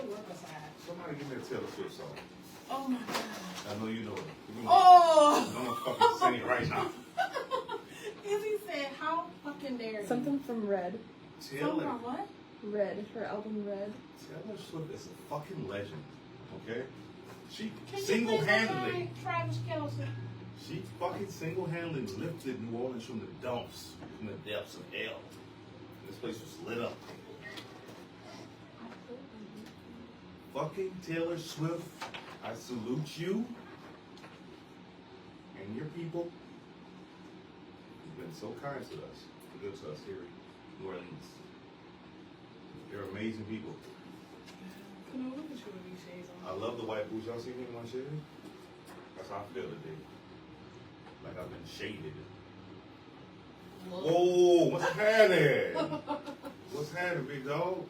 really work outside. Somebody give me a Taylor Swift song. Oh my God. I know you know it. Oh! I'm gonna fucking sing it right now. Izzy said, how fucking dare you? Something from Red. Taylor. Something from what? Red. Her album Red. Taylor Swift is a fucking legend. Okay? She Can single-handedly. you Travis Kelce? She fucking single-handedly lifted New Orleans from the dumps, from the depths of hell. This place was lit up. Fucking Taylor Swift, I salute you and your people. You've been so kind to us, good to us here in New Orleans. They're amazing people. Can I look at you with these shades I on? love the white boots. Y'all see me in my shade? That's how I feel today. Like I've been shaded. Whoa, what's happening? What's happening, big dog?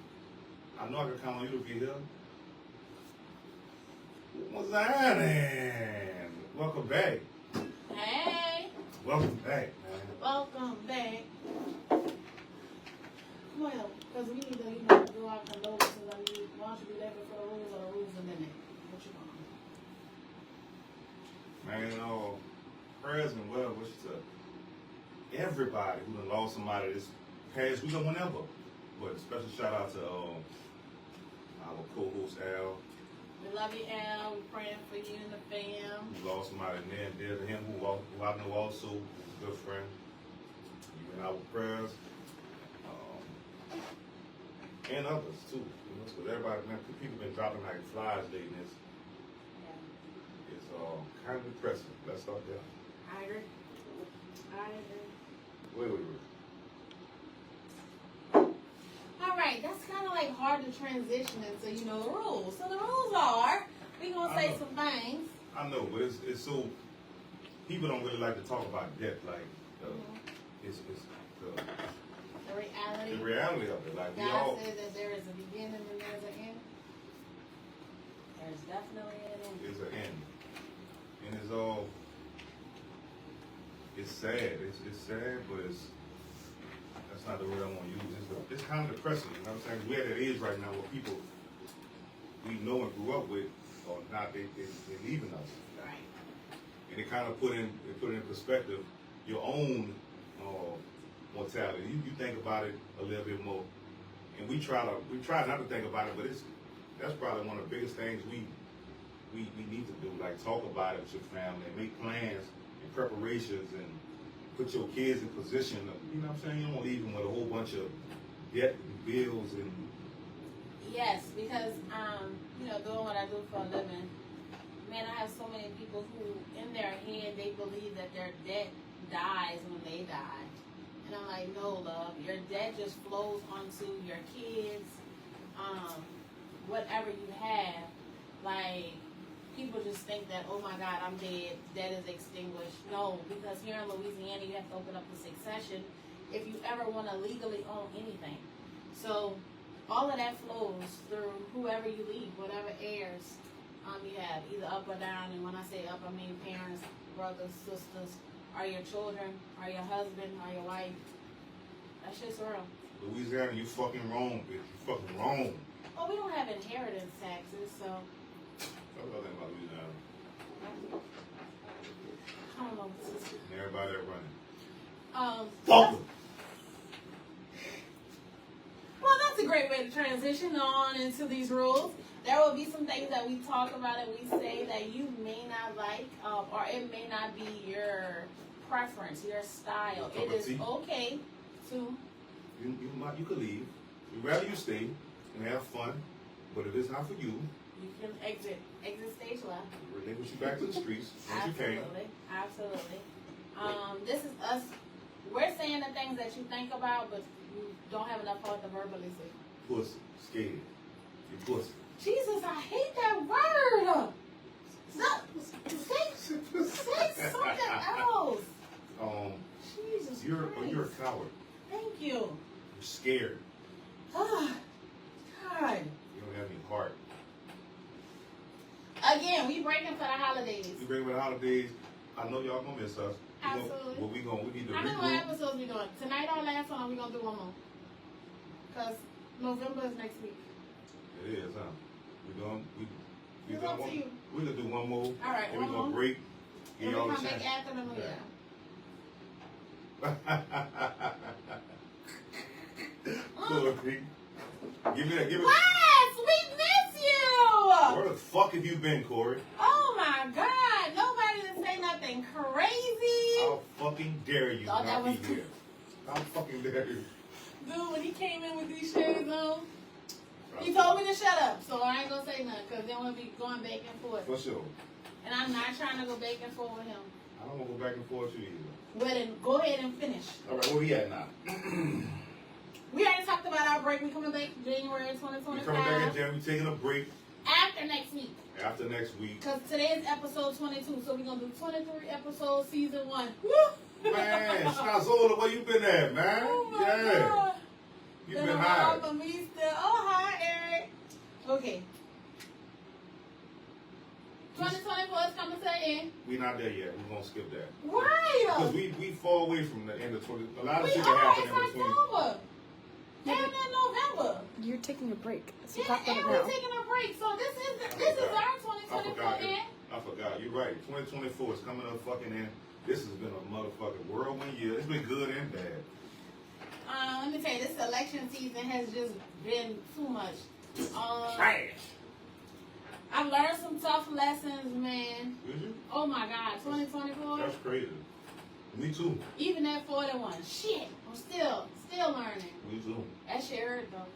I know I can count on you to be here. What's happening? Welcome back. Hey! Welcome back, man. Welcome back. Well, because we need to, do our condolences. Why don't you be there for the rules or the rules a minute? What you gonna do? Man, prayers and well wishes to everybody who done lost somebody this past week or whenever. But special shout out to our co-host Al, We love you, Al. We're praying for you and the fam. who lost somebody near and dear to him, who I know also is a good friend. You in our prayers. And others too. Because everybody, man, people been dropping like flies lately. It's kind of depressing. Let's start there. I agree. I agree. Wait. All right, that's kind of like hard to transition into, the rules. So the rules are, we're going to say some things. I know, but it's so, people don't really like to talk about death. Like, it's The reality. the reality of it. Like, we God all, said that there is a beginning and there's an end. There's definitely an end. it's an end. And it's all, it's sad. It's sad, but that's not the word I want to use. It's kind of depressing, you know what I'm saying? We're at that age right now where people we know and grew up with are not, they're leaving us. Right. And it kind of put in perspective your own mortality. You think about it a little bit more, and we try not to think about it, but that's probably one of the biggest things we need to do. Like talk about it with your family, and make plans and preparations, and put your kids in position. You know what I'm saying? You don't leave them with a whole bunch of debt and bills and. Yes, because doing what I do for a living, man, I have so many people who in their head they believe that their debt dies when they die. And I'm like, no, love, your debt just flows onto your kids, whatever you have. Like, people just think that, oh my God, I'm dead, debt is extinguished. No, because here in Louisiana, you have to open up the succession if you ever want to legally own anything. So all of that flows through whoever you leave, whatever heirs you have, either up or down. And when I say up, I mean parents, brothers, sisters, are your children, are your husband, are your wife. That shit's real. Louisiana, you fucking wrong, bitch. You fucking wrong. Well, we don't have inheritance taxes, so. That's what I think about Louisiana. I don't know. And everybody that running. Fuck them. Well, that's a great way to transition on into these rules. There will be some things that we talk about and we say that you may not like, or it may not be your preference, your style. It is okay to. You could leave. We'd rather you stay and have fun, but if it's not for you, you can exit stage left. Relinquish you back to the streets once you can. Absolutely. This is us. We're saying the things that you think about, but you don't have enough heart to verbally say. Pussy, scared. You pussy. Jesus, I hate that word. Say something else. Jesus Christ. You're a coward. Thank you. You're scared. God. You don't have any heart. Again, we breaking for the holidays. We breaking for the holidays. I know y'all gonna miss us. Absolutely. We need to How many more regroup. episodes we doing? Tonight our last one, or we gonna do one more? Because November is next week. It is, huh? We It's done up to one. you. We gonna do one more. All right, Then we one gonna more. break. Then we Give y'all a come back chance. after the New Year. Corey, give me that. Give me. Wes, we miss you! Where the fuck have you been, Corey? Oh my God! Nobody didn't say nothing crazy. How fucking dare you Thought that not be was- here? How fucking dare you? Dude, when he came in with these shades on, he told me to shut up, so I ain't gonna say nothing, because then we'll be going back and forth. For sure. And I'm not trying to go back and forth with him. I don't want to go back and forth with you either. Well, then go ahead and finish. All right, where we at now? We already talked about our break. We coming back January We coming back in 2025. January. We taking a break After next week. after next week. Because today is episode 22, so we're going to do 23 episodes, season 1. Woo! Man, Shnazola, where you been at, man? Oh my Yeah. God. You been high. For me still. Oh, hi, Eric. Okay. 2024 is coming to an end. We not there yet. We're gonna skip that. Why? Because we fall away from the end of 20. A lot of We shit are. that happened It's in between. October. And in November. You're taking a break. So Yeah, talk about and it we're now. taking a break. So this is our I 2024 forgot. end. I forgot. You're right. 2024 is coming up fucking in. This has been a motherfucking whirlwind year. It's been good and bad. Let me tell you, this election season has just been too much. Trash. I've learned some tough lessons, man. Did you? Oh my God, 2024. That's crazy. Me too. Even at 41. Shit, I'm still learning. Me too. That shit hurt though.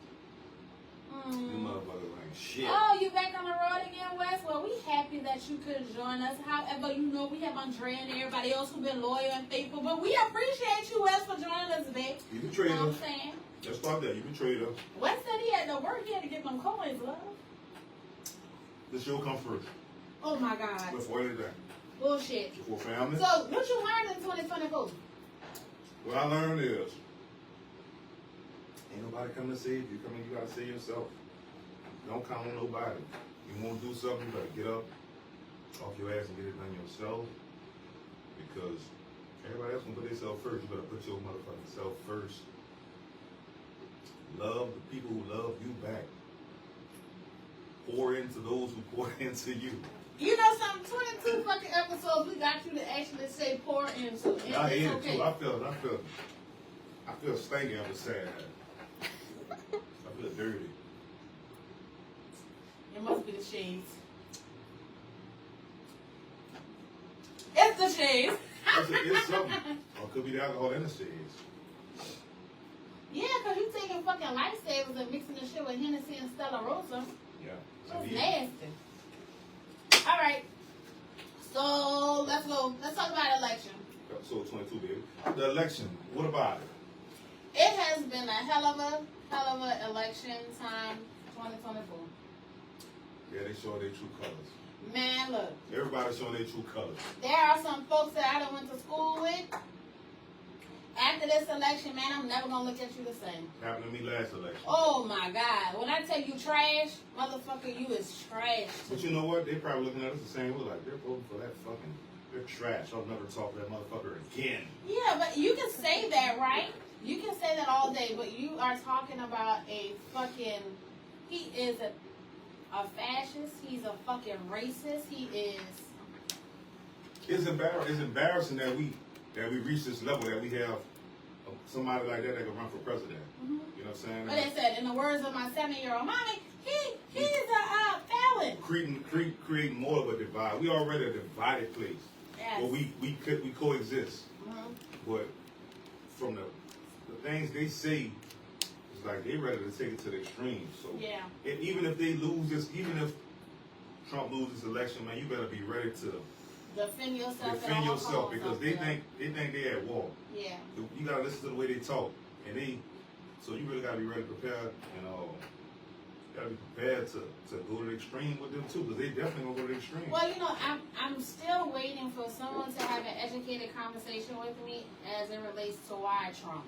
You motherfuckers ain't shit. Oh, you back on the road again, Wes? Well, we happy that you could join us. However, you know we have Andrea and everybody else who've been loyal and faithful, but we appreciate you, Wes, for joining us today. You You betrayed know what I'm us. saying? Let's start there. You betrayed us. Wes said he had to work. He had to get them coins, love. The show come first. Oh my God. Before anything. Bullshit. Before family. So, what you learned in 2024? What I learned is, ain't nobody coming to save you. You gotta save yourself. Don't count on nobody. You want to do something, you better get up off your ass and get it done yourself. Because everybody else gonna put themselves first. You better put your motherfucking self first. Love the people who love you back. Pour into those who pour into you. You know something? 22 fucking episodes, we got you to actually say pour into. And I it's hate it okay. too. I feel stinky on the side. I feel dirty. It must be the shades. It's the shades. It's something. Or it could be the alcohol in the shades. Yeah, because you taking fucking lifesavers and mixing the shit with Hennessy and Stella Rosa. Yeah. That's Indeed. nasty. All right. So, let's go. Let's talk about election. Episode 22, baby. The election. What about it? It has been a hell of a election time, 2024. Yeah, they show their true colors. Man, look. Everybody's showing their true colors. There are some folks that I done went to school with. After this election, man, I'm never gonna look at you the same. Happened to me last election. Oh my God. When I tell you trash, motherfucker, you is trash. But you know what? They probably looking at us the same way. Like, they're voting for that fucking... They're trash. I'll never talk to that motherfucker again. Yeah, but you can say that, right? You can say that all day, but you are talking about a fucking... He is a fascist. He's a fucking racist. He is... It's embarrassing that we reach this level, that we have somebody like that can run for president. Mm-hmm. You know what I'm saying? But they said, in the words of my 7-year-old mommy, he's a felon. Creating more of a divide. We already a divided place. Yes. Well, we coexist. Mm-hmm. But from the things they say, it's like they ready to take it to the extreme. So Yeah. even if they lose this, even if Trump loses this election, man, you better be ready to Defend yourself. defend yourself, because they think they at war. Yeah. You gotta listen to the way they talk, and so you really gotta be ready to prepare, and gotta be prepared to go to the extreme with them too, because they definitely gonna go to the extreme. Well, you know, I'm still waiting for someone to have an educated conversation with me as it relates to why Trump.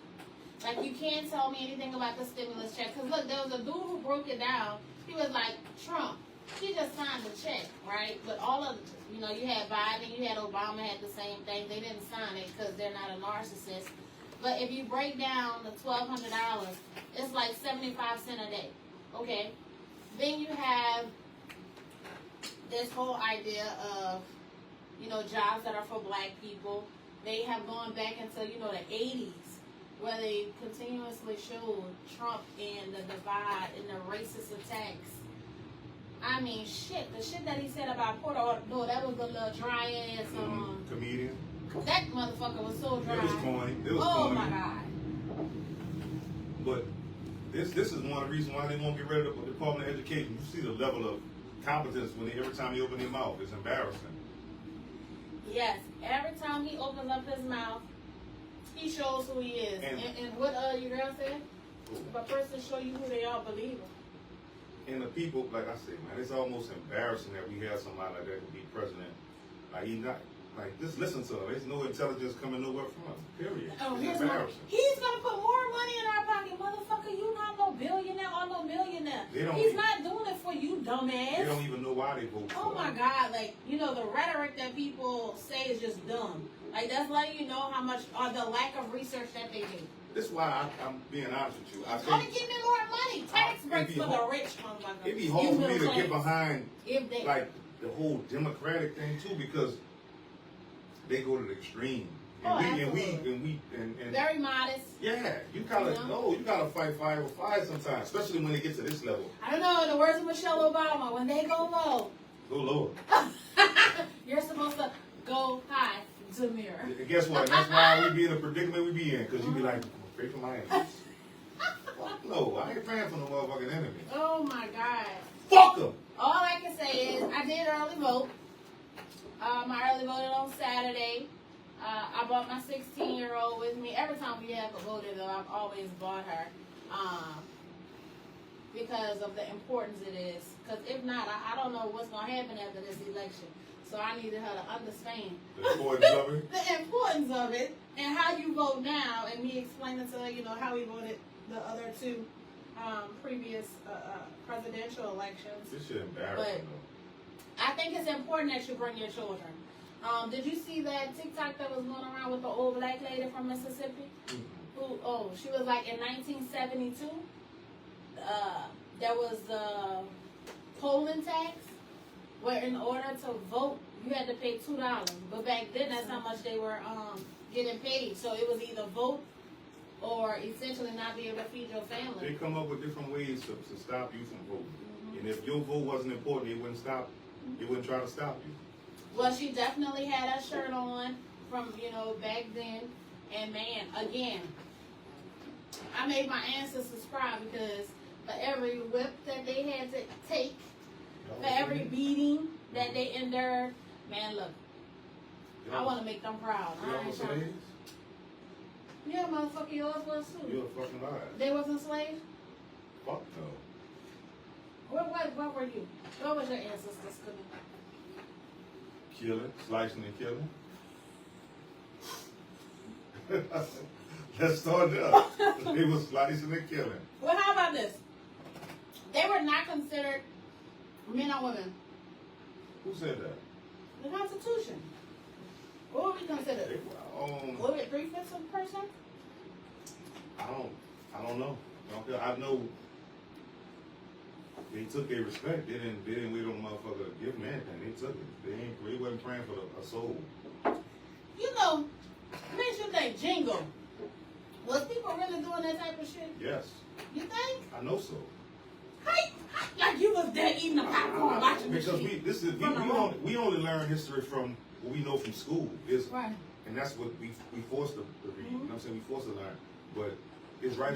Like, you can't tell me anything about the stimulus check, because look, there was a dude who broke it down. He was like, Trump, he just signed the check, right? But all of, you had Biden, you had Obama had the same thing. They didn't sign it because they're not a narcissist. But if you break down the $1,200, it's like 75 cents a day, okay? Then you have this whole idea of, jobs that are for black people, they have gone back into, the 80s, where they continuously showed Trump and the divide and the racist attacks. I mean, shit, the shit that he said about Puerto Rico, that was a little dry ass, comedian. that motherfucker was so dry. It was corny. My God. But this is one of the reasons why they won't get rid of the Department of Education. You see the level of competence every time they open their mouth. It's embarrassing. Yes, every time he opens up his mouth, he shows who he is. And what your girl said? If a person show you who they are, believe them. And the people, like I say, man, it's almost embarrassing that we have somebody like that to be president. Like just listen to him. There's no intelligence coming nowhere from him. Period. Oh, it's embarrassing. He's gonna put more money in our pocket, motherfucker. You not no billionaire or no millionaire. He's not doing it for you, dumbass. They don't even know why they vote for him. Oh my God, the rhetoric that people say is just dumb. Like, that's letting you know how much, or the lack of research that they do. This is why I'm being honest with you. It's gonna give me more money. Tax breaks for the rich, motherfucker. It'd be hard for me to get behind, the whole Democratic thing too, because they go to the extreme. And we very modest. Yeah, you gotta fight fire with fire sometimes, especially when they get to this level. I don't know, in the words of Michelle Obama, when they go low. Go lower. You're supposed to go high, Zamir. And guess what? That's why we be in the predicament we be in, because you be like, pray for my enemies. Fuck no, I ain't praying for no motherfucking enemy. Oh my God. Fuck them. All I can say is, I did early vote. I early voted on Saturday. I brought my 16-year-old with me. Every time we have a voter, though, I've always brought her because of the importance it is. Because if not, I don't know what's going to happen after this election. So I needed her to understand the importance of it. The importance of it and how you vote now, and me explaining to her, how we voted the other two previous presidential elections. This shit embarrassing, though. I think it's important that you bring your children. Did you see that TikTok that was going around with the old black lady from Mississippi? Mm-hmm. She was like in 1972. There was the polling tax, where in order to vote, you had to pay $2. But back then, that's how much they were getting paid. So it was either vote or essentially not be able to feed your family. They come up with different ways to stop you from voting. Mm-hmm. And if your vote wasn't important, they wouldn't stop. They wouldn't try to stop you. Well, she definitely had a shirt on from, back then. And man, again, I made my ancestors cry because for every whip that they had to take, for every beating that they endured, man, look, I want to make them proud. Yeah, motherfucker, yours was too. You're a fucking liar. They wasn't slaves? Fuck no. Where were you? What was your ancestors cooking? Killing, slicing and killing. Let's start there. They were slicing and killing. Well, how about this? They were not considered men or women. Who said that? The Constitution. What would we consider? Was it 3/5 of a person? I don't know. I know they took their respect. They didn't wait on the motherfucker to give them anything. They took it. They wasn't praying for a soul. Makes you think jingle. Was people really doing that type of shit? Yes. You think? I know so. Like you was there eating the popcorn, watching the shit. Because we only learn history from what we know from school. Right. And that's what we forced to read. Mm-hmm. You know what I'm saying? We forced to learn. But it's right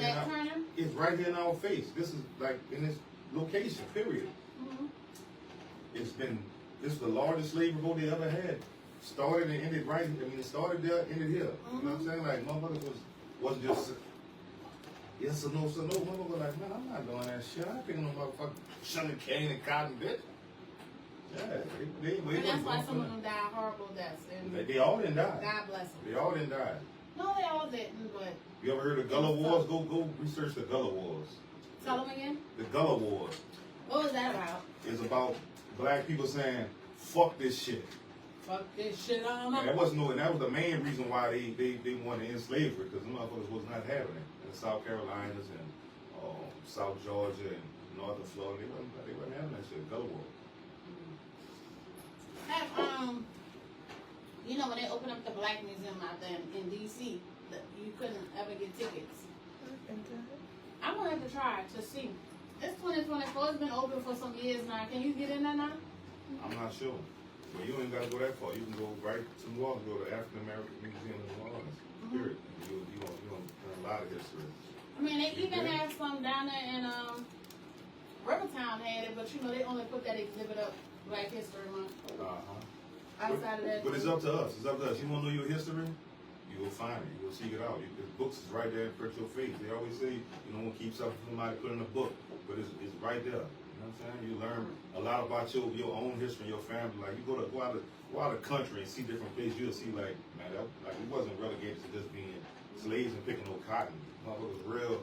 here in our face. This is like in this location, period. Mm-hmm. This is the largest slave revolt they ever had. Started and ended right. It started there, ended here. Mm-hmm. You know what I'm saying? Like motherfuckers wasn't just yes or no, so no. Motherfucker like, man, I'm not doing that shit. I ain't picking no motherfucker sugar cane and cotton, bitch. Yeah, and that's why some of them died horrible deaths. And they all didn't die. God bless them. They all didn't die. No, they all didn't, but... You ever heard of Gullah Wars? Go research the Gullah Wars. Tell them again? The Gullah Wars. What was that about? It's about black people saying, fuck this shit. Fuck this shit on them. That was the main reason why they wanted to end slavery, because the motherfuckers was not having it. In South Carolinas and South Georgia and Northern Florida, they wasn't having that shit. Gullah Wars. know, when they opened up the Black Museum out there in D.C., you couldn't ever get tickets. I'm gonna have to try to see. It's 2024. It's been open for some years now. Can you get in there now? I'm not sure. But you ain't gotta go that far. You can go right to New Orleans, go to African American Museum in New Orleans. Period. You gonna learn a lot of history. I mean, they even have some down there in Rivertown had it, but you know they only put that exhibit up Black History Month. Outside of that, but it's up to us. It's up to us. You want to know your history? You go find it. You go seek it out. The books is right there in front of your face. They always say you don't want to keep something from somebody put in a book, but it's right there. You know what I'm saying? You learn a lot about your own history and your family. Like you go out of the country and see different places, you'll see like, man, we wasn't relegated to just being slaves and picking no cotton. Motherfuckers real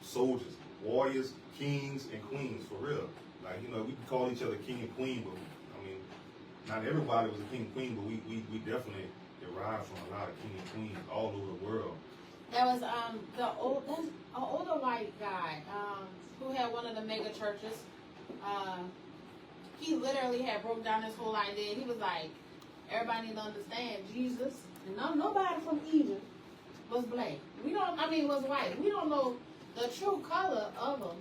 soldiers, warriors, kings and queens for real. Like, you know, we can call each other king and queen, but I mean, not everybody was a king and queen, but we definitely derived from a lot of king and queens all over the world. There was an older white guy who had one of the mega churches. He literally had broke down this whole idea. He was like, everybody need to understand Jesus, and nobody from Egypt was black. Was white. We don't know the true color of him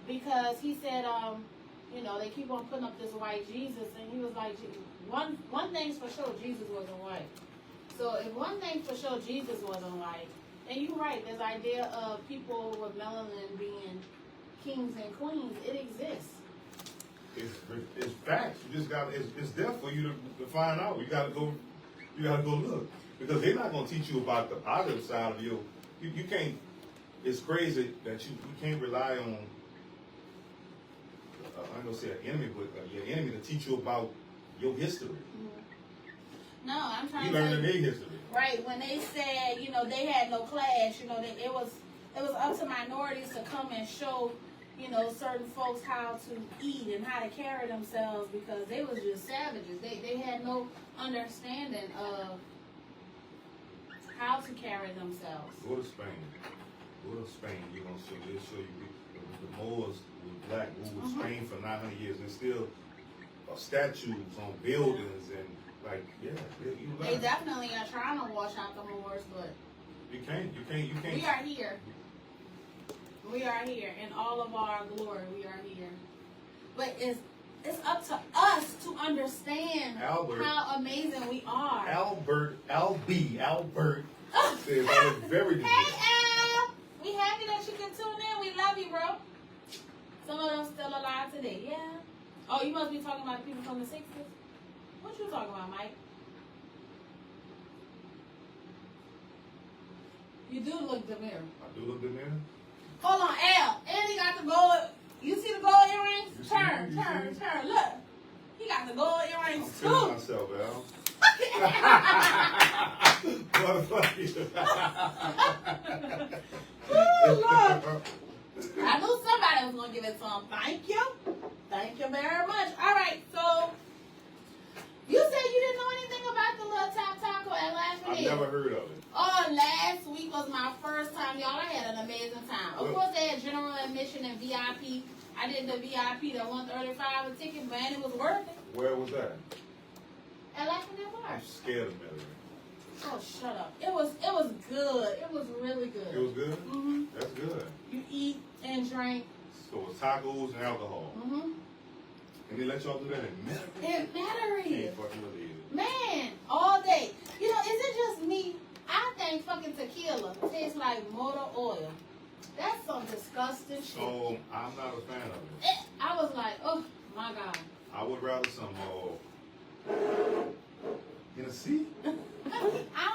because he said, you know, they keep on putting up this white Jesus, and he was like, one thing's for sure, Jesus wasn't white. So if one thing for sure, Jesus wasn't white, then you're right. This idea of people with melanin being kings and queens, it exists. It's facts. You just got it's there for you to find out. You gotta go look because they're not gonna teach you about the positive side of you can't. It's crazy that you can't rely on. I'm gonna say an enemy, but your enemy to teach you about your history. No, I'm trying you to learning their history. Right, when they said, you know, they had no class, you know, it was up to minorities to come and show, you know, certain folks how to eat and how to carry themselves because they was just savages. They had no understanding of how to carry themselves. Go to Spain. You're gonna they'll show you the Moors were black, ruled Spain for 900 years, and still statues on buildings and like, you They definitely are trying to wash out the Moors, but you can't. We are here in all of our glory. We are here, but it's up to us to understand how amazing we are. Albert says I was very Hey Al, we happy that you can tune in. We love you, bro. Some of them still alive today, yeah. Oh, you must be talking about people from the 60s. What you talking about, Mike? You do look demure. I do look demure. Hold on, Al. And he got the gold. You see the gold earrings? Turn. Look. He got the gold earrings I'm too. myself, Al. Ooh, Lord. I knew somebody was going to give it to him. Thank you. Thank you very much. All right, so you said you didn't know anything about the little Top Taco at Laughing I've never heard of it. Oh, last week was my first time, y'all. I had an amazing time. Of course, they had general admission and VIP. I did the VIP, the $135 a ticket, man. It was worth it. Where was that? At Laughing at Bar. I'm scared of Medellin. Oh, shut up. It was good. It was really good. It was good? Mm-hmm. That's good. You eat and drink. So it was tacos and alcohol. Mm-hmm. And they let y'all do that in Medellin? In Medellin. Can't fucking believe it. Man, all day. You know, is it just me? I think fucking tequila tastes like motor oil. That's some disgusting shit. So I'm not a fan of it. I was like, oh my God. I would rather some Tennessee. I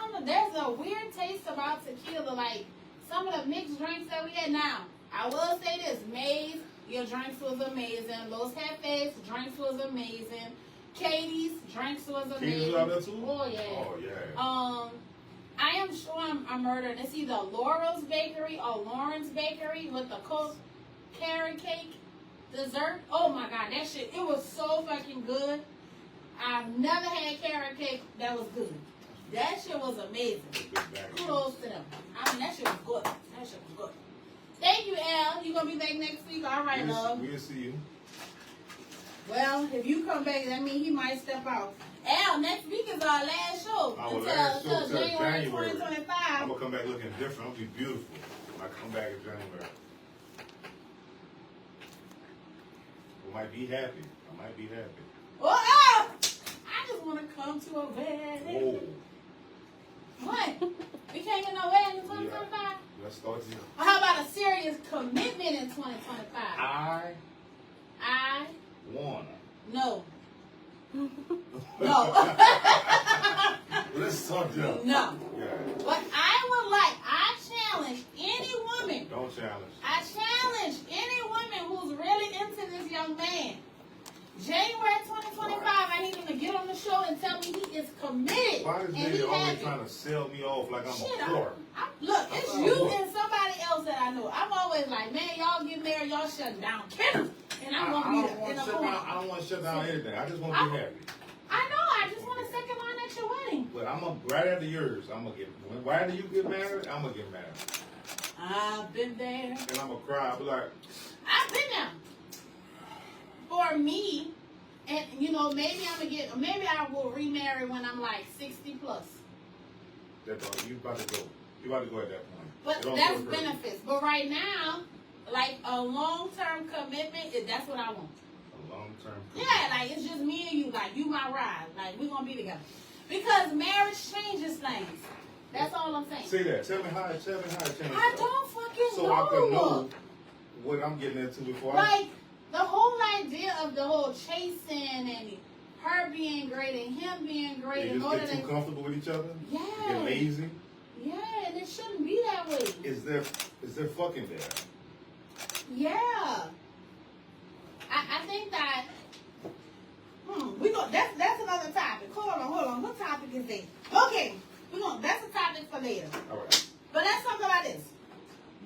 don't know. There's a weird taste about tequila. Like some of the mixed drinks that we had. Now, I will say this: Maze, your drinks was amazing. Los Jefes, drinks was amazing. Katie's drinks was amazing. Katie's out there too? Oh yeah. Oh yeah. I am sure I'm murdered. It's either Laurel's Bakery or Lauren's Bakery with the Coke carrot cake dessert. Oh my God, that shit, it was so fucking good. I've never had carrot cake that was good. That shit was amazing. Kudos to them. I mean, that shit was good. That shit was good. Thank you, Al. You gonna be back next week? All right, love. We'll see you. Well, Al, if you come back, that means he might step out. Al, next week is our last show. Our until last show till January January. 2025. I'm gonna come back looking different. I'm gonna be beautiful when I come back in January. I might be happy. I might be happy. Well, Al, I just want to come to a wedding. Whoa. What? We can't get no wedding in 2025? Yeah. Let's start here. How about a serious commitment in 2025? I wanna. No. No. Let's start there. No. Yeah. But I challenge any woman. Don't challenge. I challenge any woman who's really into this young man. January 2025, I need him to get on the show and tell me he is committed. Why is and nigga always happy. trying to sell me off like I'm Shit, a whore? Look, it's you and somebody else that I know. I'm always like, man, y'all get married, y'all shut down. Kill him. And I'm going to be there in a corner. I don't want to shut down anything. I just want to be happy. I know. I just want a second line at your wedding. But right after yours, right after you get married, I'm going to get married. I've been there. And I'm going to cry. I'll be like, I've been there. For me, and you know, maybe I will remarry when I'm like 60 plus. you about to go. You about to go at that point. But that's benefits. But right now, like a long-term commitment, that's what I want. A long-term commitment. Yeah, like it's just me and you. Like you my ride. Like we're gonna be together. Because marriage changes things. That's all I'm saying. Say that. Tell me how it changes. I don't fucking so know. I can know what I'm getting into before like the whole idea of the whole chasing and her being great and him being great. They just get too comfortable with each other? Yeah. Get lazy? Yeah, and it shouldn't be that way. Is there fucking there? Yeah. I think that that's another topic. Hold on. What topic is that? Okay. That's a topic for later. All right. But let's talk about this.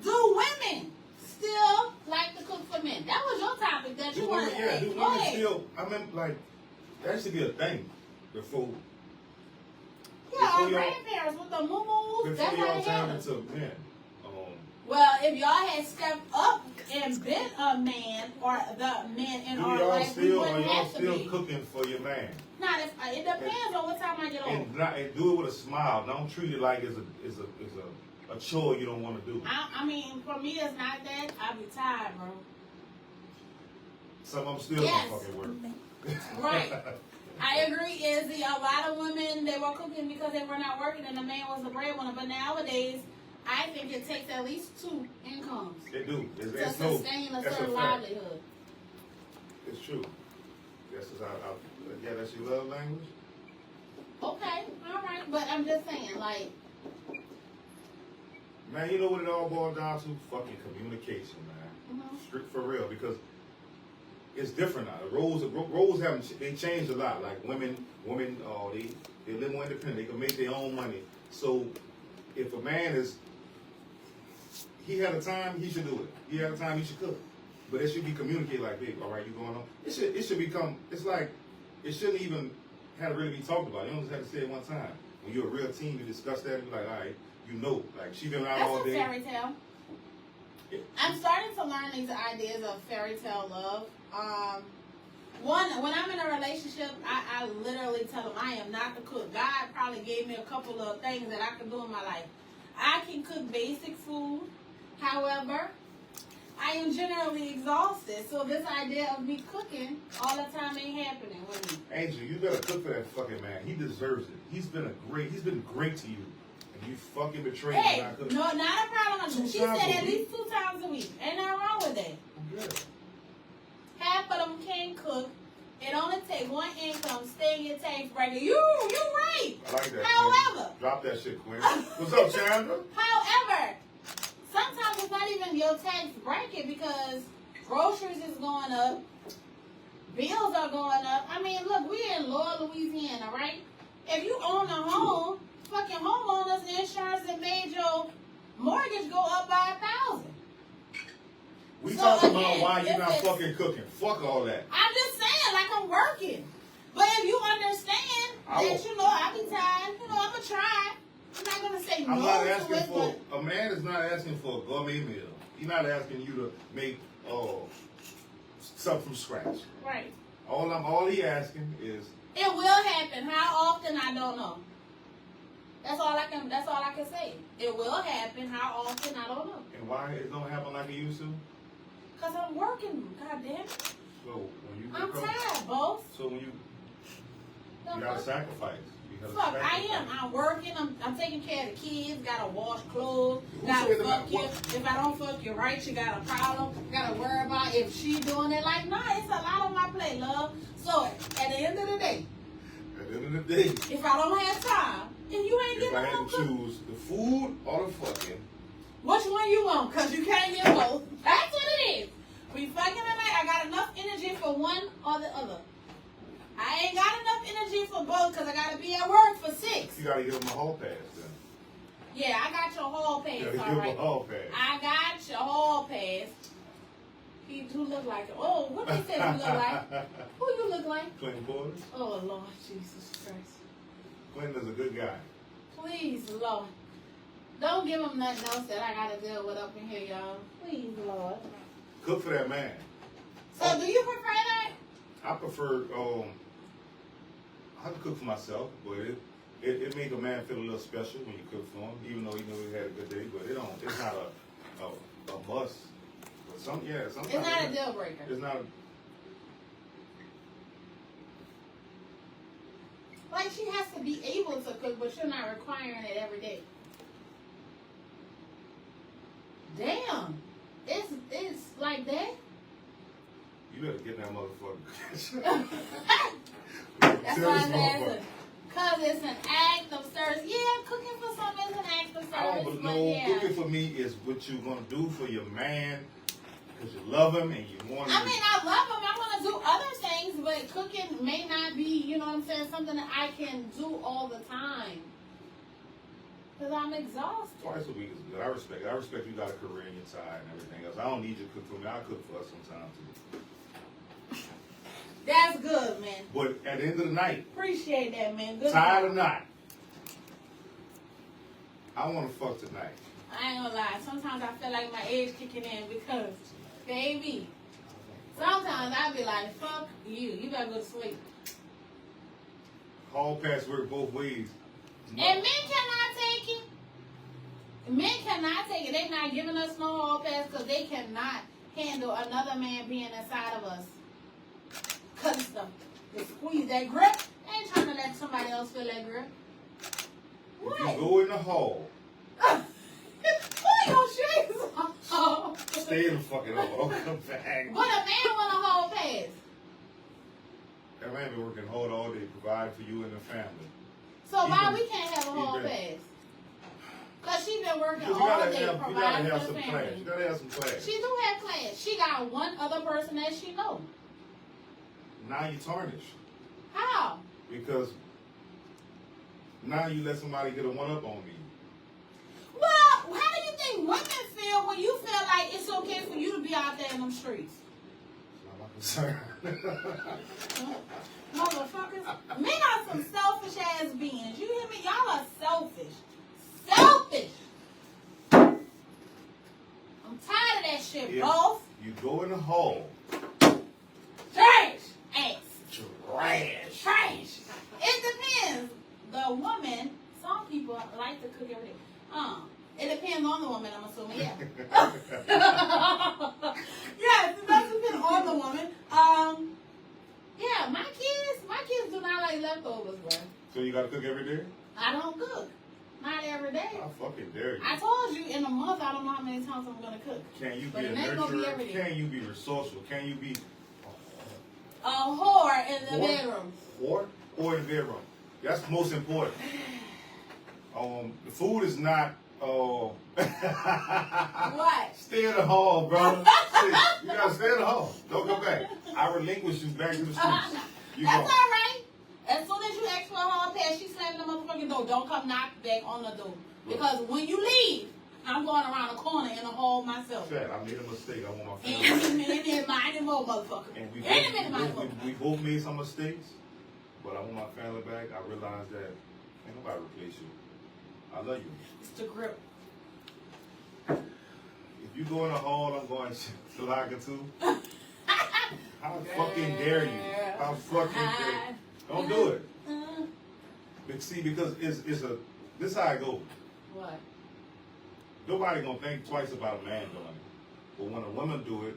Do women still like to cook for men? That was your topic that you wanted to say. Do women still, I mean, like, that should be a thing before. Yeah, our grandparents with the moo-moos. Before That's how y'all they turned had it. into men. Well, if y'all had stepped up and been a man or the men in our life, we wouldn't have to still be. Cooking for your man? Not if it depends on what time I get old. And do it with a smile. Don't treat it like it's a chore you don't want to do. I mean, for me, it's not that. I'll be tired, bro. Some of them still don't fucking work. Right. I agree, Izzy. A lot of women, they were cooking because they were not working and the man was the breadwinner. But nowadays, I think it takes at least 2 incomes They do. to sustain a certain livelihood. It's true. That's that's your love language? Okay, all right. But I'm just saying, like... Man, you know what it all boils down to? Fucking communication, man. Strict for real, because it's different now. The roles haven't, they changed a lot. Like women, they live more independent. They can make their own money. So if a man he had a time, he should do it. He had a time, he should cook. But it should be communicated like, babe, all right, you going on? It should become, it's like, it shouldn't even have to really be talked about. You don't just have to say it one time. When you're a real team, you discuss that and be like, all right, you know, like she been out all day. That's a fairy tale. Yeah. I'm starting to learn these ideas of fairy tale love. When I'm in a relationship, I literally tell them I am not the cook. God probably gave me a couple of things that I can do in my life. I can cook basic food. However, I am generally exhausted. So this idea of me cooking all the time ain't happening with me. Angel, you better cook for that fucking man. He deserves it. He's been great to you. And you fucking betrayed him by cooking. No, not a problem. She said at least 2 times a week. Ain't nothing wrong with that. Good. Half of them can't cook. It only takes 1 income. Stay in your tax bracket. You right. I like that. However. Quinn. Drop that shit, Quinn. What's up, Chandra? However, sometimes it's not even your tax bracket because groceries is going up. Bills are going up. I mean, look, we're in Lower Louisiana, right? If you own a home, fucking homeowners insurance and made your mortgage go up by 1,000. We talking about why you not fucking cooking. Fuck all that. I'm just saying, like I'm working. But if you understand that, you know, I be tired, you know, I'm going to try. I'm not going to say no I'm not to asking it, for, a man is not asking for a gourmet meal. He's not asking you to make something from scratch. Right. All he asking is. It will happen. How often, I don't know. That's all I can say. It will happen. How often, I don't know. And why it don't happen like it used to? Cause I'm working. God damn it. So when you I'm tired, boss. So when you gotta sacrifice. Fuck, I am. I'm working. I'm taking care of the kids. Gotta wash clothes. Gotta fuck you. If I don't fuck you right, you got a problem. Gotta worry about if she doing it. Like, nah, it's a lot on my plate, love. So at the end of the day, if I don't have time, and you ain't getting home, if I had to choose the food or the fucking, which one you want? Cause you can't get both. That's what it is. We fucking tonight. I got enough energy for one or the other. I ain't got enough energy for both because I got to be at work for 6. You got to give them a hall pass then. Yeah, I got your hall pass. You All give right. them a hall pass. I got your hall pass. Who look like it? Oh, what they said you look like? Who you look like? Clinton Porter. Oh, Lord Jesus Christ. Clinton is a good guy. Please, Lord. Don't give him nothing else that I got to deal with up in here, y'all. Please, Lord. Cook for that man. So, do you prefer that? I prefer, I can cook for myself, but it make a man feel a little special when you cook for him, even though he know he had a good day, but it's not a must. But sometimes it's not a deal breaker. It's not like she has to be able to cook, but you're not requiring it every day. Damn. It's like that? You better get that motherfucker. That's why I'm asking. Because it's an act of service. Yeah, cooking for something is an act of service. I don't know. Yeah. Cooking for me is what you're going to do for your man because you love him and you want him. I mean, I love him. I want to do other things, but cooking may not be, you know what I'm saying, something that I can do all the time. Because I'm exhausted. Twice a week is good. I respect it. I respect you got a career in your side and everything else. I don't need you to cook for me. I cook for us sometimes too. That's good, man. But at the end of the night, appreciate that, man. Good tired or not, I want to fuck tonight. I ain't gonna lie. Sometimes I feel like my age kicking in because, baby, sometimes I be like, fuck you. You better go to sleep. Hall pass work both ways. No. And men cannot take it. Men cannot take it. They not giving us no hall pass because they cannot handle another man being inside of us. Because the squeeze that grip. They ain't trying to let somebody else feel that grip. What? If you go in the hall. Pull your shoes off. Stay in the fucking hall. Don't come back. But a man want a hall pass. That man been working hard all day, provide for you and the family. So why we can't have a hall pass? Because she been working all day providing for the family. You gotta have some class. She do have class. She got one other person that she know. Now you tarnish. How? Because now you let somebody get a one-up on me. Well, how do you think women feel when you feel like it's okay for you to be out there in them streets? It's not my concern. Motherfuckers. Men are some selfish ass beings. You hear me? Y'all are selfish. Selfish. I'm tired of that shit, both. You go in the hall. Trash. Ass. Trash. Trash. It depends. The woman, some people like to cook every day. It depends on the woman, I'm assuming, yeah. Yes, it does depend on the woman. Yeah, my kids do not like leftovers, bro. So you gotta cook every day? I don't cook. Not every day. I fucking dare you. I told you in a month, I don't know how many times I'm gonna cook. Can you but be a nurturer? Can you be resourceful? Can you be a whore in the bedroom? Whore or in the bedroom? That's most important. The food is not. What? Stay in the hall, bro. You gotta stay in the hall. Don't come back. I relinquish you back to the streets. That's all right. As soon as you ask for a hall pass, she slammed the motherfucking door. Don't come knock back on the door. Because when you leave, I'm going around the corner in the hall myself. Chad, I made a mistake. I want my family. And more, motherfucker. And we both made some mistakes, but I want my family back. I realize that ain't nobody replace you. I love you. It's the grip. If you go in the hall, I'm going to Salaka too. How fucking dare you? How fucking don't do it. But see, because it's a this how it goes. What? Nobody gonna think twice about a man doing it. But when a woman do it,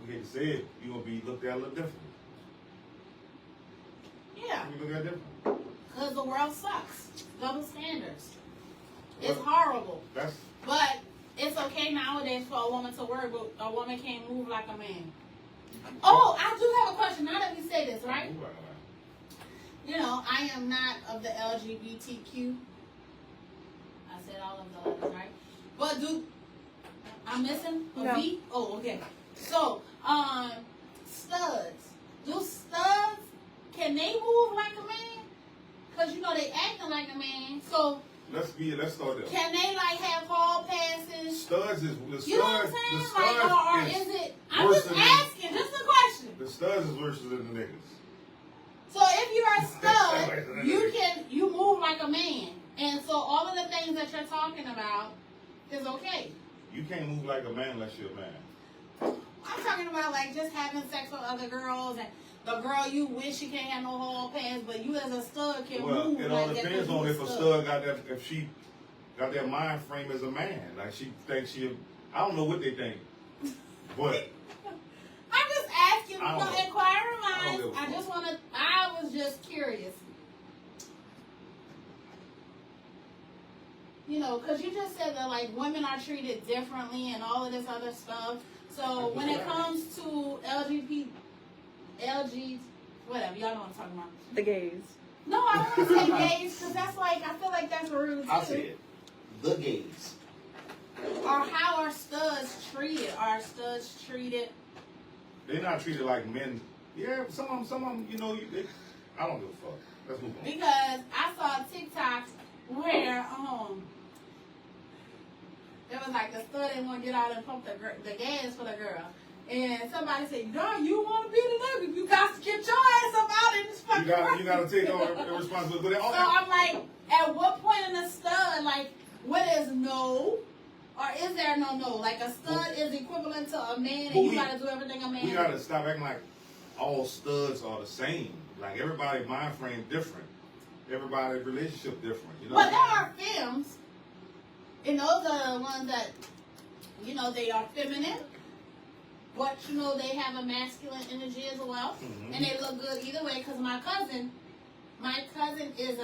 we hate to say it, you gonna be looked at a little different. Yeah. You look at it different. Because the world sucks. Double standards. It's Well, horrible. That's But it's okay nowadays for a woman to work, but a woman can't move like a man. Oh, I do have a question. Now that we say this, right? Move like a man. You know, I am not of the LGBTQ. I said all of the letters, right? But I'm missing a No. V? Oh, okay. So, studs. Do studs, can they move like a man? Because, you know, they acting like a man. So, Let's start there. can they, like, have hall passes? Studs is the studs. You know what I'm The saying? studs Like, or is is it? I'm worse just than asking, just a question. the studs is worse than the niggas. So if you're a stud, you move like a man, and so all of the things that you're talking about is okay. You can't move like a man unless you're a man. I'm talking about like just having sex with other girls, and the girl you wish you can't have no hall pass, but you as a stud can Well, move it all like that. depends 'cause on you if a stud got that, if she got that mind frame as a man. Like she thinks she, I don't know what they think, but I'm just asking, I don't know. inquiring I don't minds. give a I fuck. just want to. I was just curious. You know, because you just said that like women are treated differently and all of this other stuff. So when it comes to LG, whatever, y'all know what I'm talking about. The gays. No, I want to say gays because that's like, I feel like that's rude too. I'll say it. The gays. Or how are studs treated? Are studs treated? they're not treated like men. Yeah, some of them, you know, I don't give a fuck. Let's move on. Because I saw TikToks where it was like the stud didn't want to get out and pump the gas for the girl. And somebody said, "Girl, you want to be the nigga? You got to get your ass up out in this fucking You gotta take all the responsibility. So I'm like, at what point in a stud, like, what is no? Or is there no? Like, a stud is equivalent to a man and you got to do everything a man We gotta stop acting like all studs are the same. Like, everybody's mind frame different. Everybody's relationship different. You know But what there I'm are femmes, and those are the ones that, you know, they are feminine, but, you know, they have a masculine energy as well, Mhm. and they look good either way, because my cousin is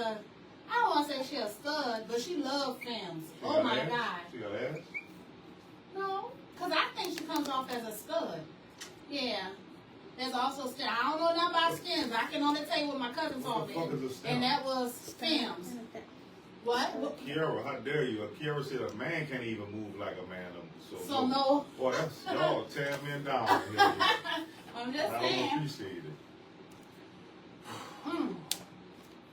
I don't want to say she a stud, but she loves femmes. She Oh, got my ass? God. She got ass? No, because I think she comes off as a stud. Yeah. There's also skin. I don't know nothing about skins. I can only tell you what my cousin What told the me. fuck is a stem? And that was femmes. What? Kiara, how dare you? Kiara said a man can't even move like a man. So no. Boy, that's y'all tear men down. I'm just I don't saying. appreciate it. Mm.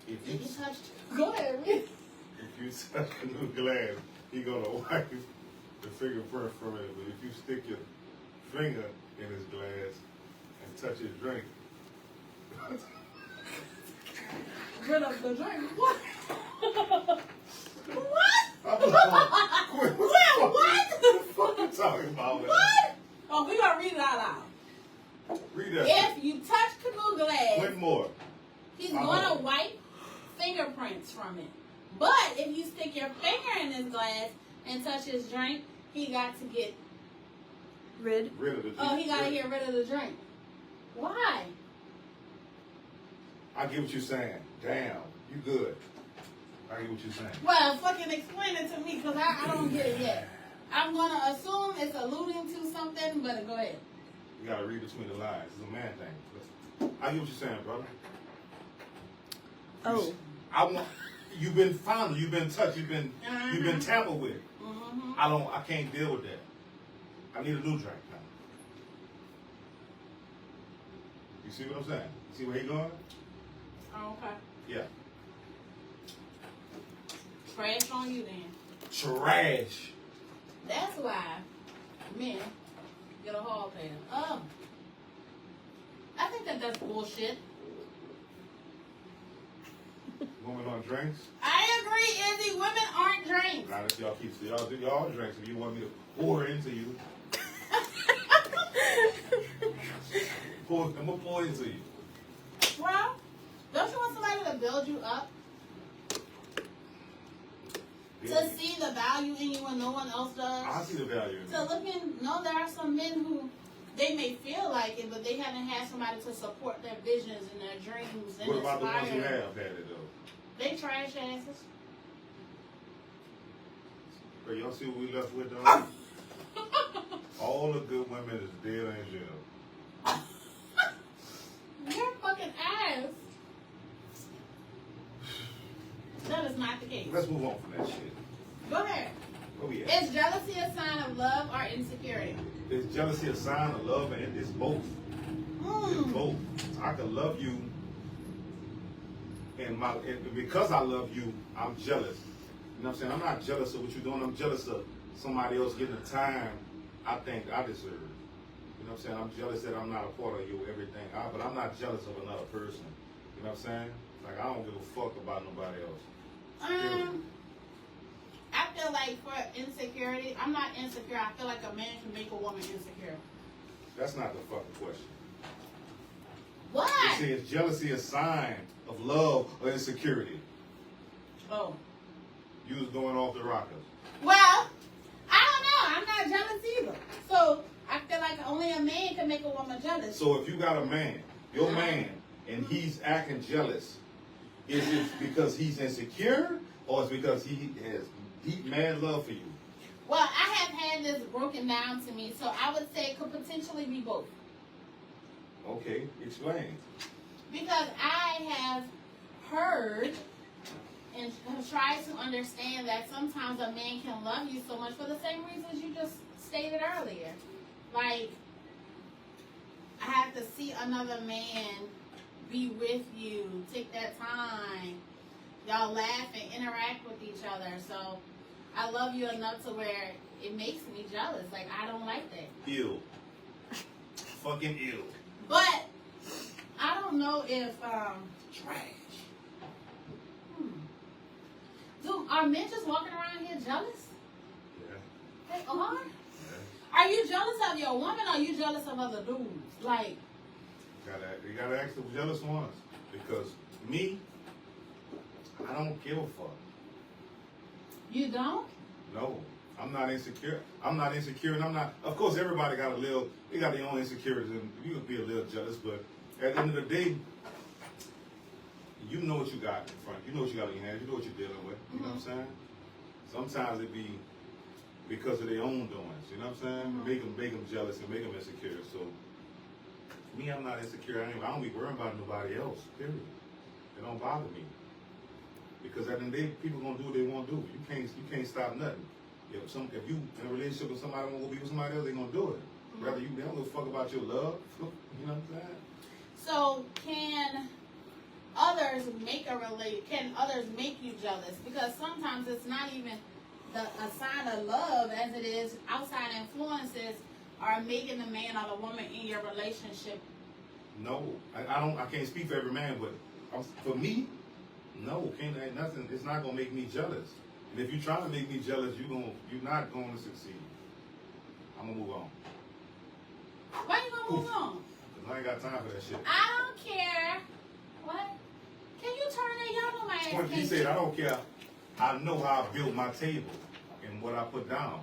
If Did you you touch? Go ahead, read. if you touch a new glass, he gonna wipe the fingerprint from it. But if you stick your finger in his glass and touch his drink, Rid of the drink. What? What? I'm just gonna quit. What? What? What the fuck you talking about? Man? What? Oh, we gonna read it out loud. Read that. If you touch canoe glass, One more. he's Uh-huh. gonna wipe fingerprints from it. But if you stick your finger in his glass and touch his drink, he got to get. Rid. Rid of the Oh, he gotta get rid of the drink. Why? I get what you're saying. Damn, you good. I get what you're saying. Well, fucking explain it to me, because I don't get it yet. I'm gonna assume it's alluding to something, but go ahead. You gotta read between the lines. It's a man thing. Listen, I get what you're saying, brother. Oh. I want. You've been fondled. You've been touched. You've been tampered with. Mm-hmm. I can't deal with that. I need a new drink now. You see what I'm saying? You see where he going? Oh, okay. Yeah. Trash on you then. Trash. That's why men get a hall pass. Oh. I think that's bullshit. Women on drinks. I agree, Izzy. Women aren't drinks. Now that y'all keep y'all do y'all drinks if you want me to pour into you. I'm gonna pour into you. Well, don't you want somebody to build you up? To see the value in you when no one else does? I see the value in To look in, no, there are some men who, they may feel like it, but they haven't had somebody to support their visions and their dreams and What about the inspire ones who them. have had it though? They trash asses. But y'all see what we left with though? All the good women is dead in jail. Your fucking ass. That is not the case. Let's move on from that shit. Go ahead. Where we at? Is jealousy a sign of love or insecurity? Is jealousy a sign of love? And it's both. It's both. I can love you, and because I love you, I'm jealous. You know what I'm saying? I'm not jealous of what you're doing. I'm jealous of somebody else getting the time I think I deserve. You know what I'm saying? I'm jealous that I'm not a part of you, everything. But I'm not jealous of another person. You know what I'm saying? Like, I don't give a fuck about nobody else. I feel like for insecurity, I'm not insecure. I feel like a man can make a woman insecure. That's not the fucking question. What? You see, is jealousy a sign of love or insecurity? Oh. You was going off the rockers. Well, I don't know. I'm not jealous either. So I feel like only a man can make a woman jealous. So if you got a man, your man, and he's acting jealous, is it because he's insecure or is it because he has deep mad love for you? Well, I have had this broken down to me, so I would say it could potentially be both. Okay, explain. Because I have heard and have tried to understand that sometimes a man can love you so much for the same reasons you just stated earlier. Like, I have to see another man be with you, take that time, y'all laugh and interact with each other. So I love you enough to where it makes me jealous. Like, I don't like that. Ill. Fucking ill. But I don't know if Trash. Are men just walking around here jealous? Yeah. They are? Yeah. Are you jealous of your woman or are you jealous of other dudes? Like, You gotta ask the jealous ones. Because me, I don't give a fuck. you don't? No. I'm not insecure. I'm not insecure, and I'm not. Of course, everybody got they got their own insecurities, and you can be a little jealous. But at the end of the day, you know what you got in front. You know what you got in your hands. You know what you're dealing with. You know what I'm saying? Sometimes it be because of their own doings. You know what I'm saying? Make them jealous and make them insecure. So me, I'm not insecure. I don't be worrying about nobody else. Period. It don't bother me. Because at the end of the day, people gonna do what they want to do. You can't stop nothing. If you in a relationship with somebody want to go be with somebody else, they gonna do it. Rather they don't give a fuck about your love. You know what I'm saying? So can others make you jealous? Because sometimes it's not even a sign of love as it is outside influences are making the man or the woman in your relationship. No, I can't speak for every man, but for me, no, nothing. It's not gonna make me jealous. And if you try to make me jealous, you're not going to succeed. I'm gonna move on. Why you gonna move on? Cause I ain't got time for that shit. I don't care. What? Can you turn that? Y'all know my ass. When he can't said, I don't care. I know how I built my table and what I put down.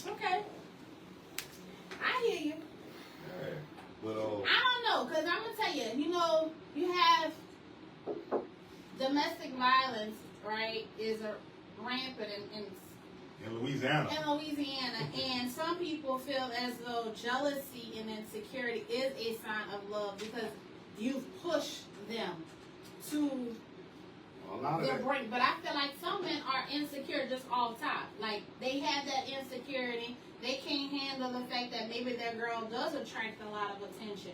Okay. I hear you. Yeah. Well, I don't know, because I'm going to tell you, you have domestic violence, right, is rampant in Louisiana. And some people feel as though jealousy and insecurity is a sign of love because you've pushed them to their brink. But I feel like some men are insecure just off top. Like, they have that insecurity. They can't handle the fact that maybe their girl does attract a lot of attention.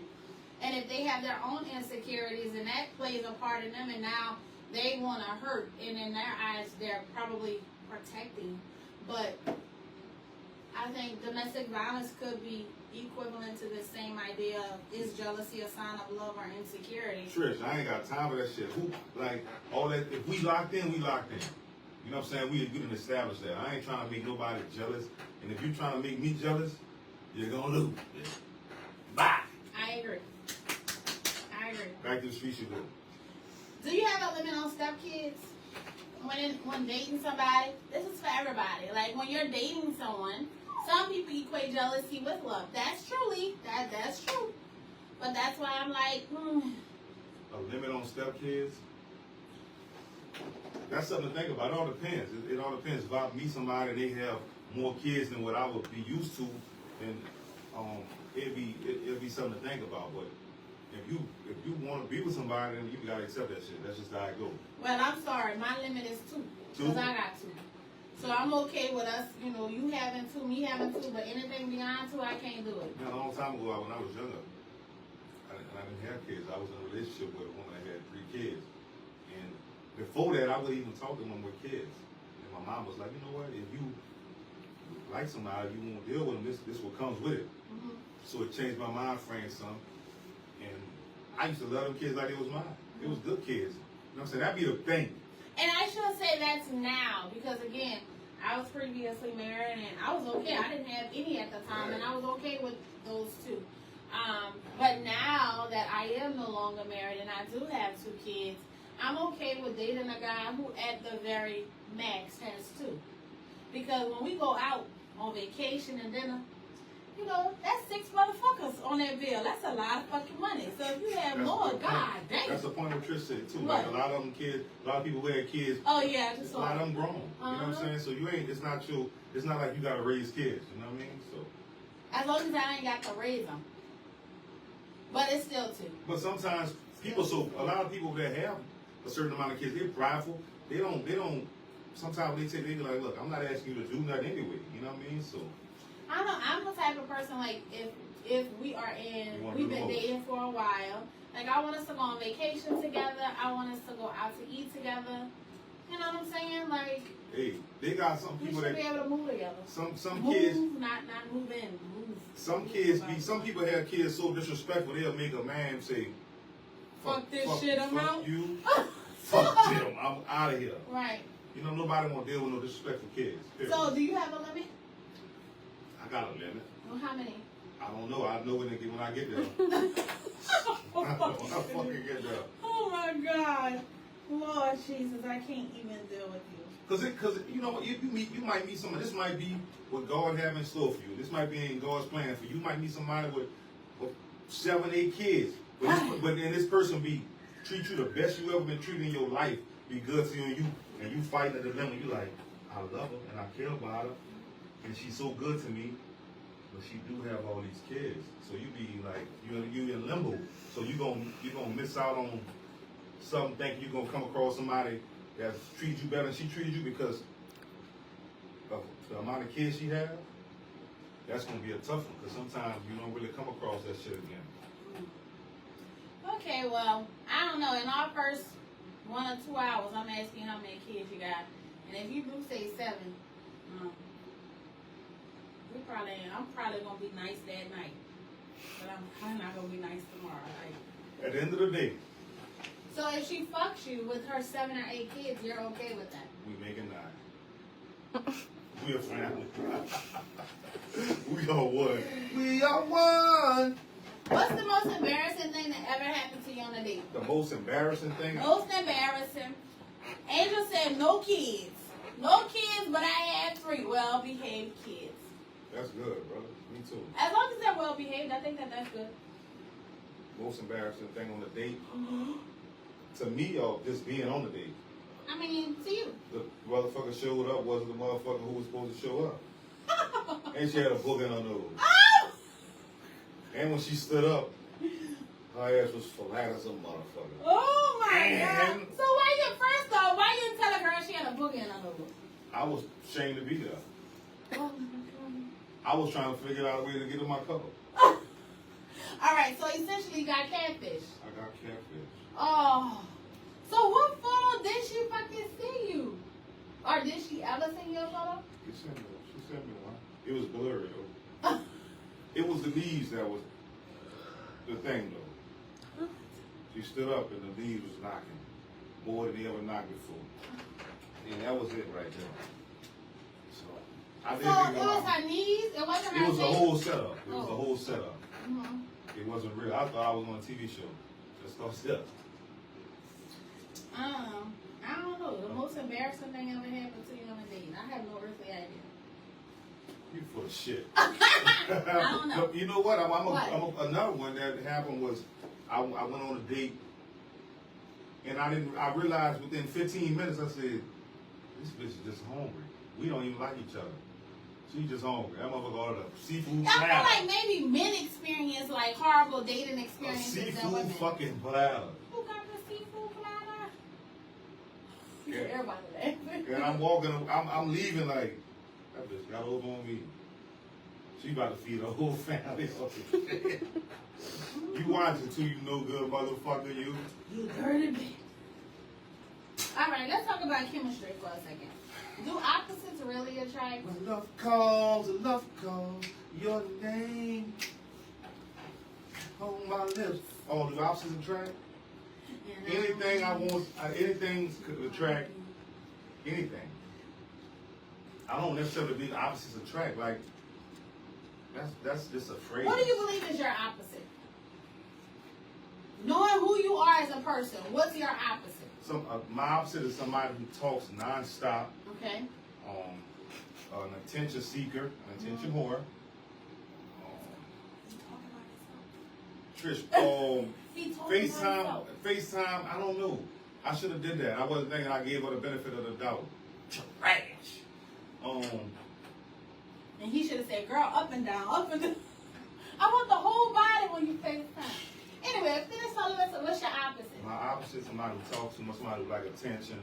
And if they have their own insecurities, and that plays a part in them, and now they want to hurt, and in their eyes, they're probably protecting. But I think domestic violence could be equivalent to the same idea of, is jealousy a sign of love or insecurity? Trish, I ain't got time for that shit. All that, if we locked in, we locked in. You know what I'm saying? We didn't establish that. I ain't trying to make nobody jealous. And if you're trying to make me jealous, you're going to lose. Bye. I agree. Back to the streets you go. Do you have a limit on stepkids? When dating somebody, this is for everybody. Like when you're dating someone, some people equate jealousy with love. That's that's true. But that's why I'm like, A limit on stepkids? That's something to think about. It all depends. It all depends. If I meet somebody and they have more kids than what I would be used to, then it'd be something to think about. But if you want to be with somebody, then you gotta accept that shit. That's just how it goes. well, I'm sorry. My limit is 2. Because I got 2. So I'm okay with us, you having 2, me having 2, but anything beyond 2, I can't do it. You know, a long time ago, when I was younger, I didn't have kids. I was in a relationship with a woman that had 3 kids. And before that, I wouldn't even talk to them with kids. And my mom was like, you know what, if you like somebody, you won't deal with them, this what comes with it. Mm-hmm. So it changed my mind frame some. And I used to love them kids like it was mine. It was good kids. You know what I'm saying? That'd be the thing. And I should say that's now, because again, I was previously married and I was okay. I didn't have any at the time, and I was okay with those 2. But now that I am no longer married and I do have 2 kids, I'm okay with dating a guy who at the very max has 2. Because when we go out on vacation and dinner, that's 6 motherfuckers on that bill. That's a lot of fucking money. So if you have more, god damn. That's the point of Trish said too. What? Like a lot of them kids, a lot of people who had kids. Oh yeah, just A lot of them grown. You know what I'm saying? So it's not like you gotta raise kids. You know what I mean? So as long as I ain't got to raise them. But it's still 2. but sometimes a lot of people that have a certain amount of kids, they're prideful. They don't. Sometimes they be like, look, I'm not asking you to do nothing anyway. You know what I mean? So. I don't know. I'm the type of person, like, if we've been dating for a while, like, I want us to go on vacation together. I want us to go out to eat together. You know what I'm saying? Like, Hey, they got some we people should that be able to move together. some Move, kids. not move in. Move. Some people have kids so disrespectful they'll make a man say, Fuck this shit, I'm out. Fuck you. Fuck them. I'm out of here. Right. You know, nobody want to deal with no disrespectful kids. Period. So, do you have a limit? I got a limit. Well, how many? I don't know. I know when I get there. When I fucking get there. Oh my God. Lord Jesus, I can't even deal with you. Cause you know, if you might meet someone. This might be what God have in store for you. This might be in God's plan for you. You might meet somebody with 7, 8 kids, but then this person treat you the best you ever been treated in your life. Be good to you, and you fighting at the limit. You like, I love her and I care about her, and she's so good to me. But she do have all these kids, so you be like, you in limbo. So you gonna miss out on something. Thinking you gonna come across somebody that treats you better than she treated you because of the amount of kids she has. That's gonna be a tough one because sometimes you don't really come across that shit again. Okay, well, I don't know. In our first 1 or 2 hours, I'm asking how many kids you got, and if you do say 7, I'm probably gonna be nice that night, but I'm probably not gonna be nice tomorrow. Right? At the end of the day, So if she fucks you with her 7 or 8 kids, you're okay with that? we making 9. We a family. We are one. We are one. What's the most embarrassing thing that ever happened to you on a date? The most embarrassing thing. Most embarrassing. Angel said no kids. No kids, but I had 3 well-behaved kids. That's good, brother. Me too. As long as they're well-behaved, I think that's good. Most embarrassing thing on the date. To me, or just being on the date. I mean, to you. The motherfucker showed up wasn't the motherfucker who was supposed to show up. And she had a book in her nose. Oh! And when she stood up, her ass was flat as a motherfucker. Oh my And- God. So first off, why you didn't tell a girl she had a boogie in her nose? I was ashamed to be there. Oh my God. I was trying to figure out a way to get in my cup. All right, so essentially you got catfish. I got catfish. Oh. So what photo did she fucking see you? Or did she ever send you a photo? She sent me one. It was blurry though. It was the knees that was the thing though. She stood up and the knees was knocking. More than they ever knocked before. And that was it right there. So I didn't So think it was her knees? It wasn't her It was the face? whole setup. It was the Oh. whole setup. Mhm. It wasn't real. I thought I was on a TV show. Let's start there. I don't know. The most embarrassing thing ever happened to you on a date. I have no earthly idea. You full of shit. I don't know. You know what? What? Another one that happened was I went on a date, and I realized within 15 minutes, I said, this bitch is just hungry. We don't even like each other. She's just hungry. That motherfucker ordered a seafood I platter. feel like maybe men experience like horrible dating A experiences than seafood women. fucking platter. Who got the seafood platter? Yeah. Everybody laughing. And I'm walking, I'm leaving like, that bitch got over on me. She about to feed her whole family. You watching too, you no good motherfucker, you. You dirty bitch. Alright, let's talk about chemistry for a second. Do opposites really attract? When love calls, your name on my lips. Oh, do opposites attract? Anything I want, anything could attract anything. I don't necessarily believe opposites attract. Like, that's just a phrase. What do you believe is your opposite? Knowing who you are as a person, what's your opposite? My opposite is somebody who talks nonstop. Okay. An attention seeker, an attention whore. Trish, FaceTime, I don't know. I should have did that. I wasn't thinking. I gave her the benefit of the doubt. Trash. And he should have said, girl, up and down, up and down. I want the whole body when you FaceTime. Anyway, finish telling us what's your opposite? My opposite is somebody who talks too much, somebody who like attention.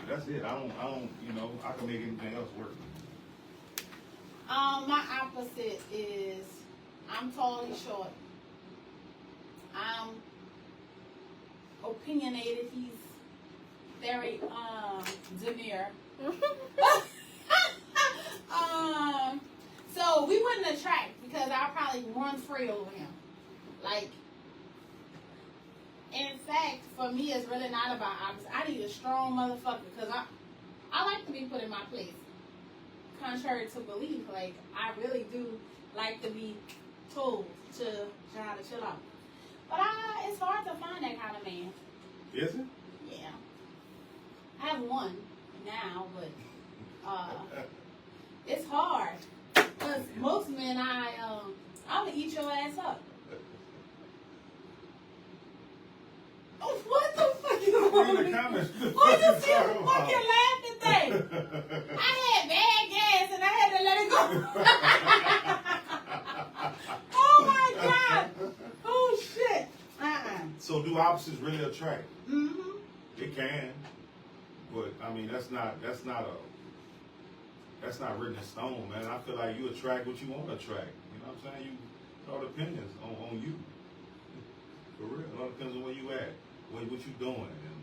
That's it. I don't, you know, I can make anything else work. My opposite is I'm tall, he's short. I'm opinionated, he's very demure. So we wouldn't attract because I'll probably run free over him. Like, in fact, for me, it's really not about opposite. I need a strong motherfucker because I like to be put in my place. Contrary to belief, like, I really do like to be told to try to chill out. But it's hard to find that kind of man. Is it? Yeah. I have one now, but it's hard. Because most men, I'm going to eat your ass up. Oh, what the fuck is wrong with you? What you still fucking laughing thing? I had bad gas and I had to let it go. Oh my God. Oh shit. So do opposites really attract? Mm-hmm. It can, but I mean that's not written in stone, man. I feel like you attract what you want to attract. You know what I'm saying? It all depends on you. For real, it all depends on where you at, what you doing, and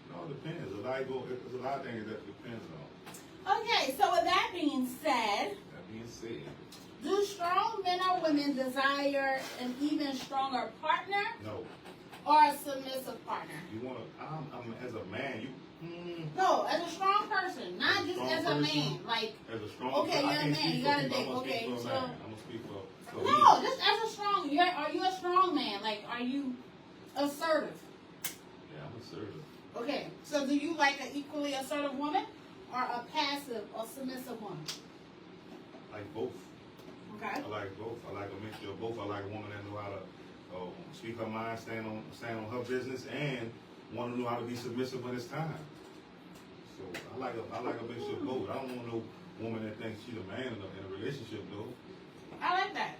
it all depends. There's a lot of things that depends on. Okay, so with that being said, do strong men or women desire an even stronger partner? No. Or a submissive partner? You want to, as a man, you. No, as a strong person, not just as a man. Like, as a strong okay, person, you're a man, you got a date, okay, so. I'm gonna speak for No, just as a strong, are you a strong man? Like, are you assertive? Yeah, I'm assertive. Okay, so do you like an equally assertive woman or a passive or submissive woman? I like both. Okay. I like both. I like a mixture of both. I like a woman that know how to speak her mind, stand on her business, and one who know how to be submissive when it's time. So I like a mixture of both. I don't want no woman that thinks she's a man in a relationship though. I like that.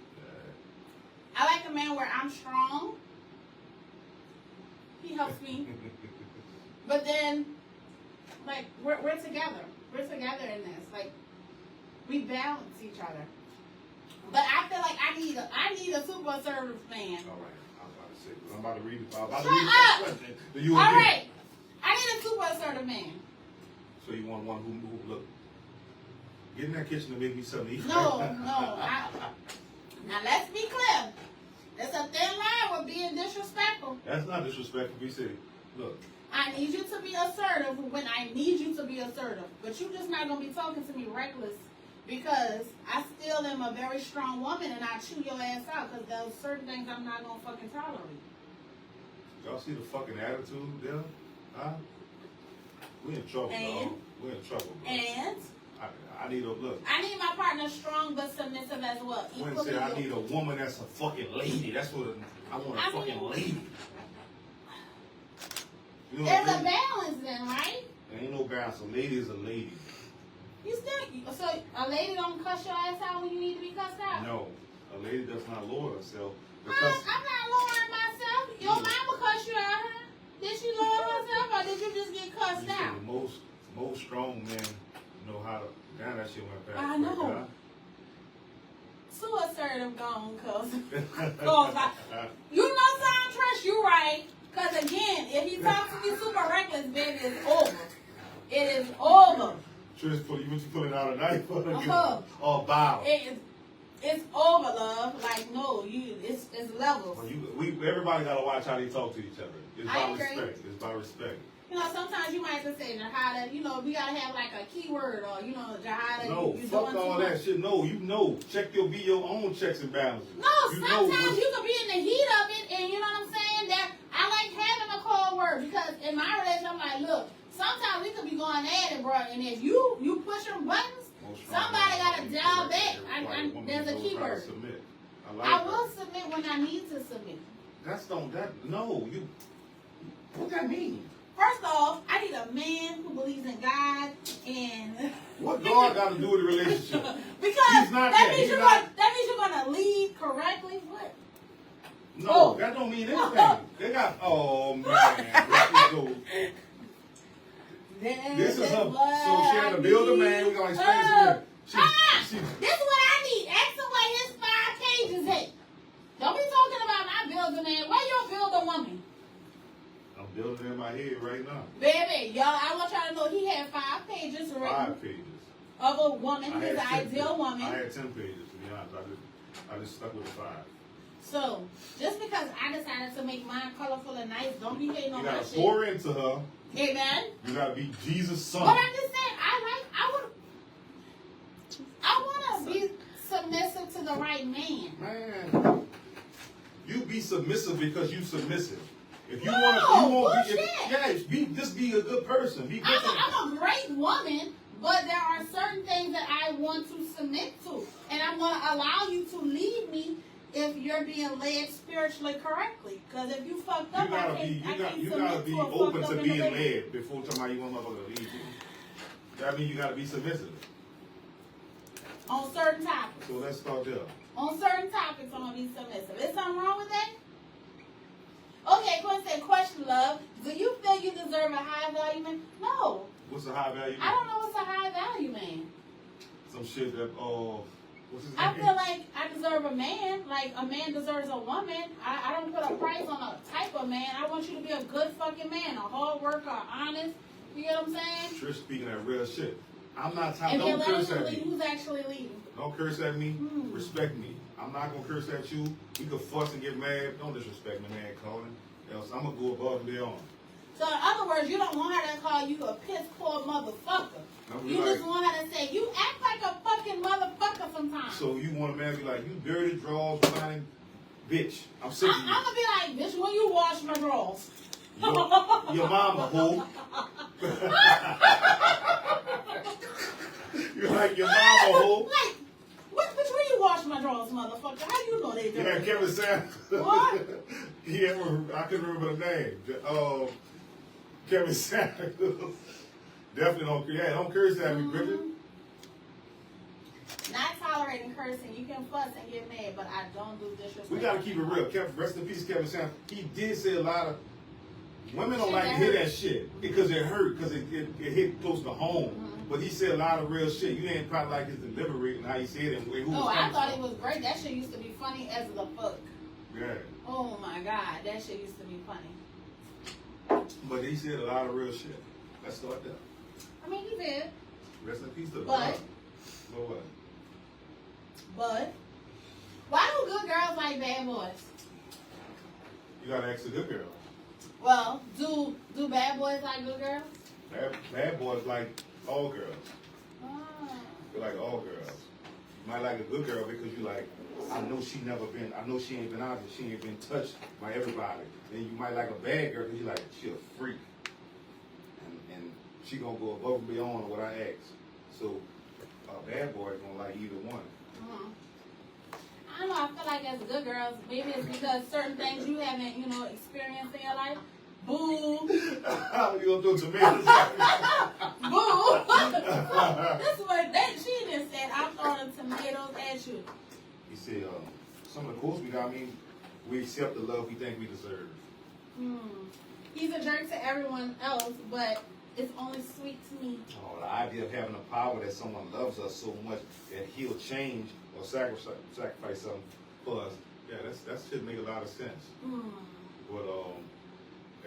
I like a man where I'm strong. He helps me. But then, like, we're together. We're together in this. Like, we balance each other. But I feel like I need a super assertive man. All right. I was about to say, I'm about to read it. Shut up! All right. I need a super assertive man. So you want one who look, get in that kitchen and make me something to eat. No. Now let's be clear. There's a thin line with being disrespectful. That's not disrespectful. We say, look. I need you to be assertive when I need you to be assertive. But you're just not going to be talking to me reckless Because I still am a very strong woman and I chew your ass out because there's certain things I'm not going to fucking tolerate. Y'all see the fucking attitude there? Huh? We in trouble, And? dog. We in trouble, bro. And I need a look. I need my partner strong but submissive as well. When Equally say I yoked. need a woman that's a fucking lady. That's what I want. A fucking lady. You know There's what a I mean? balance then, right? There ain't no balance. A lady is a lady. You still, so a lady don't cuss your ass out when you need to be cussed out? No, a lady does not lower herself. I'm not lowering myself. Your mama cussed you out, huh? Did she lower herself or did you just get cussed out? Most strong men know how to. Damn, that shit went back. I know. Huh? So assertive gone, cuz. You know something, Trish, you right. Cause again, if he talks to me super reckless, baby, it's over. It is over. Trish, you pulling out a knife or Uh-huh. or bow? It's over, love. Like no, it's levels. Well, everybody gotta watch how they talk to each other. It's I by agree. respect. It's by respect. You know, sometimes you might just say Jahada, you know, we gotta have like a keyword or, you know, Jahada. No, you fuck doing all too that much. shit. No, you know. Be your own checks and balances. No, You know sometimes what- you can be in the heat of it and you know what I'm saying? That I like having a cold word because in my relationship, I'm like, look, sometimes we could be going at it, bro, and if you pushing buttons, somebody gotta dial back. There's a keyword. I will submit when I need to submit. What that mean? First off, I need a man who believes in God and What God got to do with the relationship? because He's not that that. means He's you're not- that means you're gonna lead correctly. What? No, Oh. that don't mean anything. They got, oh man, let's just go. This is her. So she had to build a man. We're going to explain this again. This is what I need. Ask him where his 5 pages at. Don't be talking about my build a man. Where your build a woman? I'm building it in my head right now. Baby, y'all, I want y'all to know he had 5 pages written 5 pages. of a woman, I his had 10 ideal pages. woman. I had 10 pages, to be honest. I just stuck with the 5. So, just because I decided to make mine colorful and nice, don't be hating You on my got to shit. pour into her. Amen. You got to be Jesus' son. But I'm just saying, I want to be submissive to the right man. Man, you be submissive because you submissive. If you No, want to, you won't be. bullshit. Just be a good person. Be good. I'm a great woman, but there are certain things that I want to submit to. And I'm going to allow you to lead me if you're being led spiritually correctly. Because if you fucked up, You gotta be open to being led before somebody you want motherfucker to lead you. That means you gotta be submissive. On certain topics. So let's start there. On certain topics, I'm going to be submissive. Is something wrong with that? Okay, Quinn said, question, love. Do you feel you deserve a high value man? No. What's a high value? I don't know what's a high value man. Some shit that what's his I name? feel like I deserve a man. Like a man deserves a woman. I don't put a price on a type of man. I want you to be a good fucking man, a hard worker, honest. You get what I'm saying? Trish speaking that real shit. I'm not talking. And Don't then curse let at him lead. me. Who's actually leading? Don't curse at me. Respect me. I'm not gonna curse at you. We could fuss and get mad. Don't disrespect me, man, Colin. Else I'm gonna go above and beyond. So in other words, you don't want her to call you a piss poor motherfucker. You just want her to say, you act like a fucking motherfucker sometimes. So you want a man to be like, you dirty drawers, whining bitch. I'm sick of I'm you. gonna be like, bitch, when you wash my drawers? Your mama, hoe. You're like your mama, hoe. Like, bitch, when you wash my drawers, motherfucker? How you know they dirty? Yeah, Kevin Sanders. What? I couldn't remember the name. Kevin Sanders. Definitely don't curse at me, Bridget. Not tolerating cursing. You can fuss and get mad, but I don't do disrespect. We gotta keep it real. Rest in peace, Kevin Sanders. He did say a lot of women don't like to hear that shit because it hurt, because it hit close to home. But he said a lot of real shit. You didn't probably like his delivery and how he said it and who was I coming thought from. it was great. That shit used to be funny as the fuck. Yeah. Oh my god, that shit used to be funny. But he said a lot of real shit. Let's start there. I mean, he did. Rest in peace to the But what? why do good girls like bad boys? You gotta ask the good girl. Well, do bad boys like good girls? Bad boys like all girls. Oh. You like all girls. You might like a good girl because you like, I know she ain't been out there, she ain't been touched by everybody. Then you might like a bad girl because you like, she a freak. And she gonna go above and beyond what I ask. So a bad boy gonna like either one. Mm-hmm. I don't know, I feel like as good girls, maybe it's because certain things you haven't, experienced in your life. Boo! You gonna throw tomatoes? Boo! This is what she done said. I'm throwing tomatoes at you. He said, some of the quotes we got, we accept the love we think we deserve. He's a jerk to everyone else, but it's only sweet to me. Oh, the idea of having a power that someone loves us so much that he'll change or sacrifice something for us. Yeah, that should make a lot of sense. But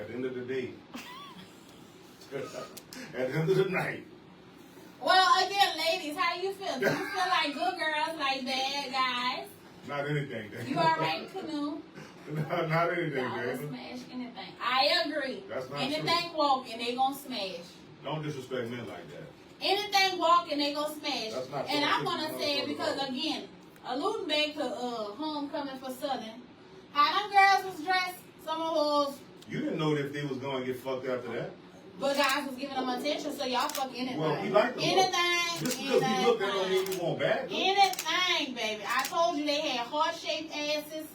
at the end of the day, at the end of the night. Well, again, ladies, how do you feel? Do you feel like good girls like bad guys? Not anything, Dan. You alright, Canoe? Not anything, Y'all will Dan. smash anything. I agree. That's not anything true. walking, they gonna smash. Don't disrespect men like that. Anything walking, they gonna smash. That's not and true. I wanna say it because again, alluding back to homecoming for Southern, how them girls was dressed, some of those. You didn't know that they was gonna get fucked after that. But guys was giving them attention, so y'all fuck anything. Well, we like them. Anything. Just because we look, that don't mean we want bad. Anything, baby. I told you they had heart-shaped asses,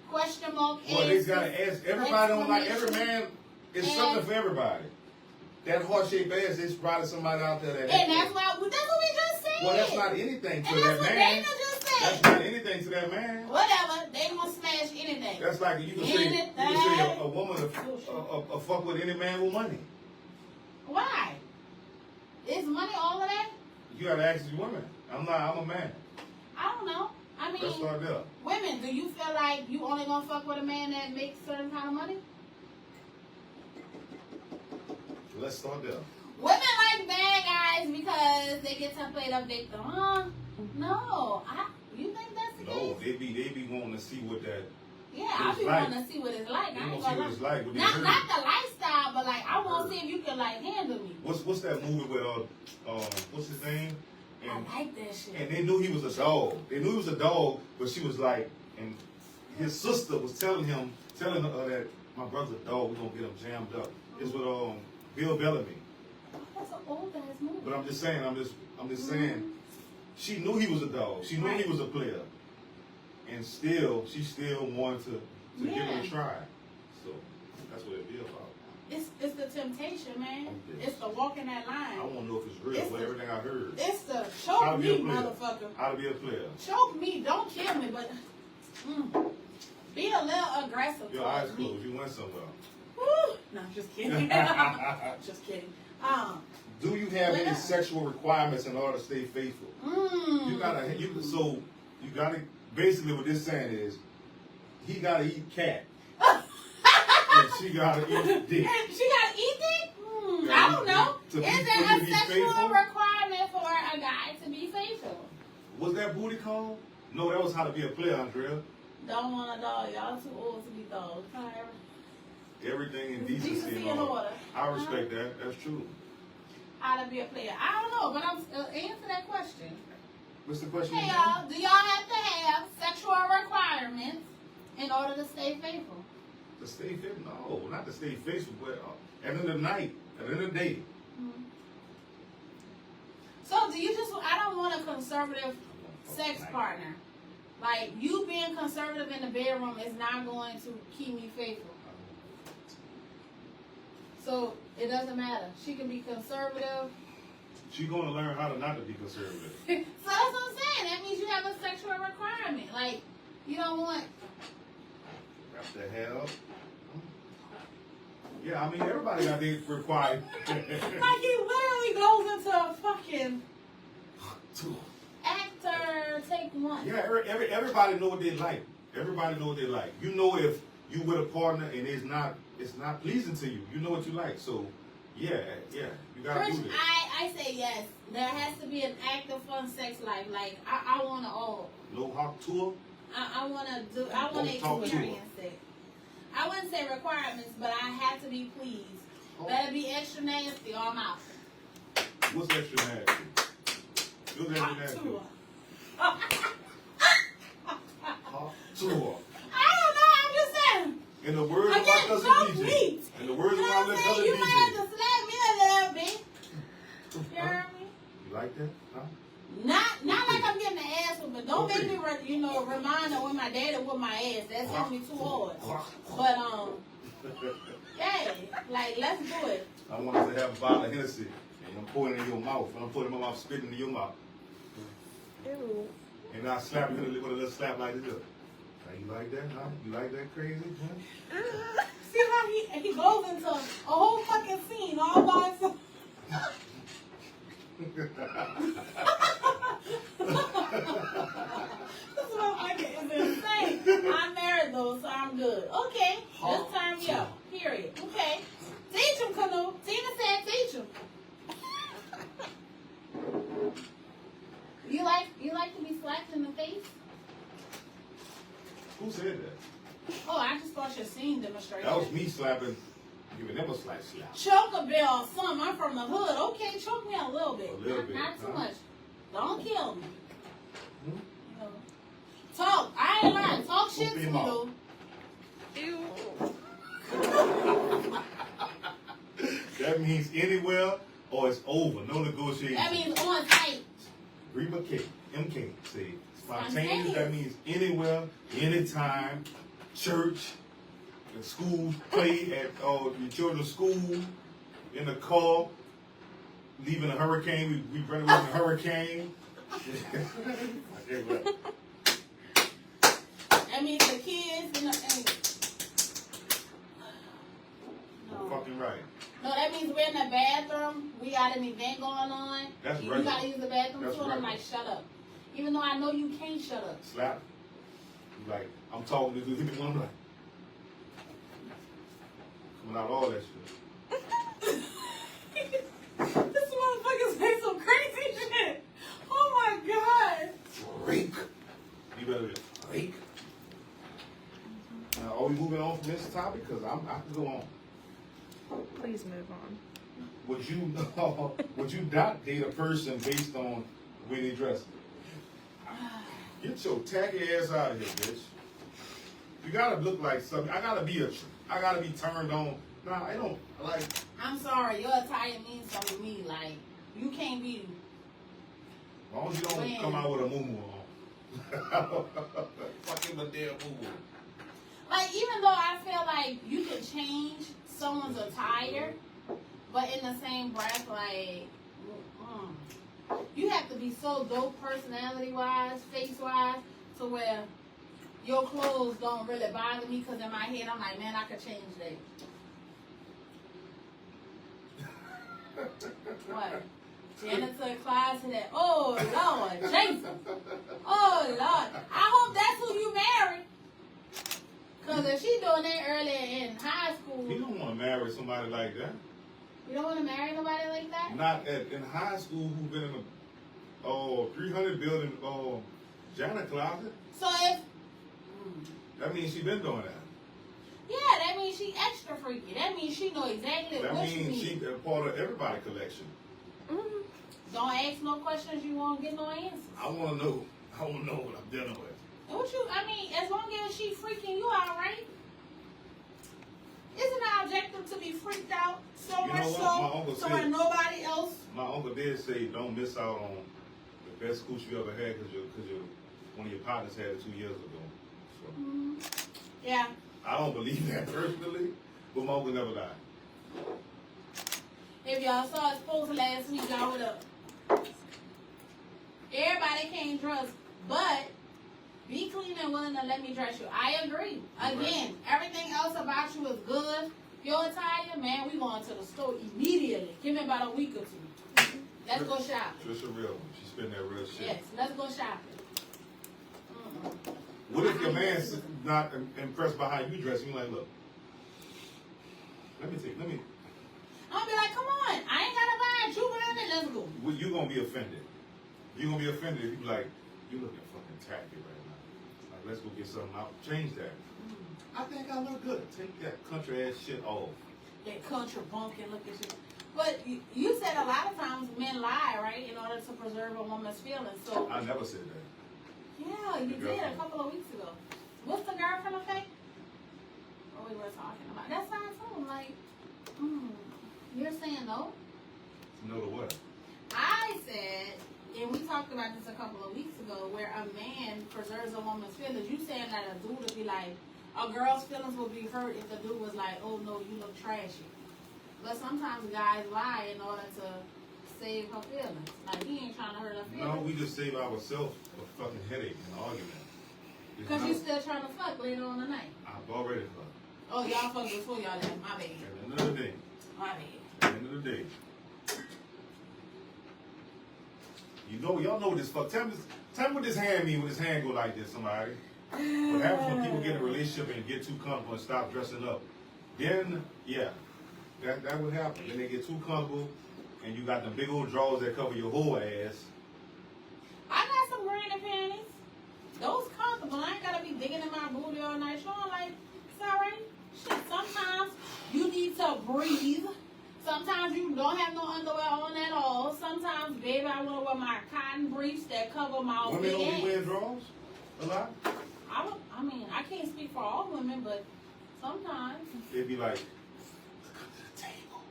question mark asses. Well, they gotta ask. Everybody don't like, every man is something for everybody. That heart-shaped ass is probably somebody out there that. And that's what we just said. Well, that's not anything to and that that's what man. Dana just said. That's not anything to that man. Whatever, they gonna smash anything. That's like you can say a woman a fuck with any man with money. Why? Is money all of that? You gotta ask these women. I'm a man. I don't know. I mean, Let's start there. women, do you feel like you only gonna fuck with a man that makes certain kind of money? Let's start there. Women like bad guys because they get to play the victim, huh? No, you think that's the No, case? they be wanting to see what that. Yeah, I be like. wanting to see what it's like. They I ain't want to see gonna what it's like. What they not heard. the lifestyle, but like I want to see if you can like handle me. What's that movie with what's his name? And, I like that shit. and they knew he was a dog. They knew he was a dog, but she was like, and his sister was telling her that my brother's a dog. We're gonna get him jammed up. It's with Bill Bellamy. That's an old ass movie. But I'm just saying, saying, she knew he was a dog. She knew he was a player, and she still wanted to give it a try. So that's what it is about. It's the temptation, man. It's the walking that line. I want to know if it's real. With everything I heard. It's the choke me, motherfucker. How to be a player. Choke me, don't kill me, but be a little aggressive. Your eyes closed. You went somewhere. Woo. No, I'm just kidding. Just kidding. Do you have any sexual requirements in order to stay faithful? You gotta. Basically, what this saying is, he gotta eat cat. And she gotta eat dick. And she gotta eat dick? I don't know. Is there a sexual requirement for a guy to be faithful? Was that booty call? No, that was how to be a player, Andrea. Don't want a dog. Y'all too old to be dogs. Everything in decency and order. I respect that. That's true. How to be a player? I don't know, but I'm answer that question. What's the question? Hey y'all, do y'all have to have sexual requirements in order to stay faithful? To stay faithful? No, not to stay faithful, but at the end of the night, at the end of the day. So do you I don't want a conservative sex partner. Like, you being conservative in the bedroom is not going to keep me faithful. So it doesn't matter. She can be conservative. She's going to learn how to not to be conservative. So that's what I'm saying. That means you have a sexual requirement. Like, you don't want... What the hell? Yeah, I mean, everybody got their required. Like, he literally goes into a fucking... Actor, take one. Yeah, everybody know what they like. Everybody know what they like. You know if you with a partner and it's not pleasing to you. You know what you like. So, yeah, you gotta do this. I say yes. There has to be an active, fun sex life. Like, I want to all. No hawk tour? I want to experience it. I wouldn't say requirements, but I have to be pleased. Better be extra nasty or I'm out. What's extra nasty? Look at me Tour. now. Tour. I don't know, I'm just saying. In the words of my Again, cousin don't DJ. meet. In the words You of know my what I'm cousin saying? You might have DJ. to slap me a little bit. You heard me? You like that? Huh? Not like I'm getting the ass with, but don't Okay. make me, remind her when my daddy whooped my ass. That's hits me too hard. But, yeah, like, let's do it. I want us to have a bottle of Hennessy, and I'm pouring it in your mouth. And I'm putting it in my mouth, spitting it in your mouth. Ew. And I slap you with a little slap like this. Now, you like that, huh? You like that crazy, huh? See how he goes into a whole fucking scene all by himself. This motherfucker is insane. I'm married though, so I'm good. Okay, just turn me up. Period. Okay. Teach him, Canoe. Tina said teach him. You like to be slapped in the face? Who said that? Oh, I just thought your scene demonstration. That was me slapping, giving them a slap. Choke a bit or something. I'm from the hood. Okay, choke me a little bit. A little bit, Not too huh? much. Don't kill me. Hmm? You know. Talk. I ain't lying. Talk shit to Open me, your though. Ew. That means anywhere or it's over. No negotiation. That means on site. Reba K, MK, say spontaneous. Spontaneous. That means anywhere, anytime, church, at school, play at your children's school, in the car, leaving a hurricane. We run away from a hurricane. Okay, well, That means the kids and no. fucking right. No, that means we're in the bathroom. We got an event going on. That's You regular. gotta use the bathroom That's too. And I'm regular. like, shut up. Even though I know you can't shut up. Slap. Like, I'm talking to you, hit me one, I'm like, coming out all that shit. This motherfucker say some crazy shit. Oh my god. Freak. You better be a freak. Now, are we moving on from this topic? Because I can go on. Please move on. Would you not date a person based on the way they dress? Get your tacky ass out of here, bitch. You gotta look like something. I gotta be turned on. Nah, I don't like. I'm sorry, your attire means something to me. Like, you can't be. As long as you don't Man. come out with a moo on. Fucking my damn moo. Like, even though I feel like you can change someone's attire, but in the same breath, like, you have to be so dope personality-wise, face-wise, to where your clothes don't really bother me, because in my head, I'm like, man, I could change that. What? Janitor closet at, oh, Lord, Jason. Oh, Lord. I hope that's who you marry. Because if she doing that early in high school, You don't want to marry somebody like that. you don't want to marry nobody like that? Not in high school who been in a 300 building janitor closet. So if, That means she been doing that. yeah, that means she extra freaky. That means she know exactly That what she means needs. she a part of everybody collection. Mm. Don't ask no questions, you won't get no answers. I want to know. I want to know what I'm dealing with. As long as she freaking you out, right? Isn't the objective to be freaked out so You know much what? My uncle so said- where nobody else? My uncle did say don't miss out on the best cooch you ever had because one of your partners had it 2 years ago. So Yeah. I don't believe that personally, but my uncle never lied. If y'all saw his post last week, y'all would have. Everybody can't dress, but be clean and willing to let me dress you. I agree. Again, everything else about you is good. Your attire, man, we going to the store immediately. Give me about a week or two. Let's go shopping. Trisha real one. She spitting that real shit. Yes, let's go shopping. What if your man's not impressed by how you dress? You like, look, let me. I'm gonna be like, come on, I ain't gotta buy it. You wearing it, let's go. Well, you gonna be offended. You gonna be offended if you be like, you looking fucking tacky right now. Like, let's go get something out. Change that. I think I look good. Take that country ass shit off. That country bumpkin, look at you. But you said a lot of times men lie, right, in order to preserve a woman's feelings. So I never said that. yeah, you did a couple of weeks ago. What's the girlfriend effect? What we were talking about. That's why I told him, like, you're saying no? No to what? I said, and we talked about this a couple of weeks ago, where a man preserves a woman's feelings. You saying that a dude would be like, a girl's feelings would be hurt if the dude was like, oh no, you look trashy. But sometimes guys lie in order to save her feelings. Like, he ain't trying to hurt her feelings. No, we just save ourselves a fucking headache and argument. Because you still trying to fuck later on the night. I've already fucked. Oh, y'all fucked before y'all left. My bad. At the end of the day. My bad. At the end of the day. Y'all know what this fuck. Tell me what this hand mean when this hand go like this, somebody. What happens when people get in a relationship and get too comfortable and stop dressing up? Then, yeah, that would happen. Then they get too comfortable and you got the big old drawers that cover your whole ass. I got some granny panties. Those comfortable. I ain't gotta be digging in my booty all night. Showing like, it's alright. Shit, sometimes you need to breathe. Sometimes you don't have no underwear on at all. Sometimes, baby, I want to wear my cotton briefs that cover my Women big don't be ass. wearing drawers a lot. I mean, I can't speak for all women, but sometimes. They'd be like, look under the table.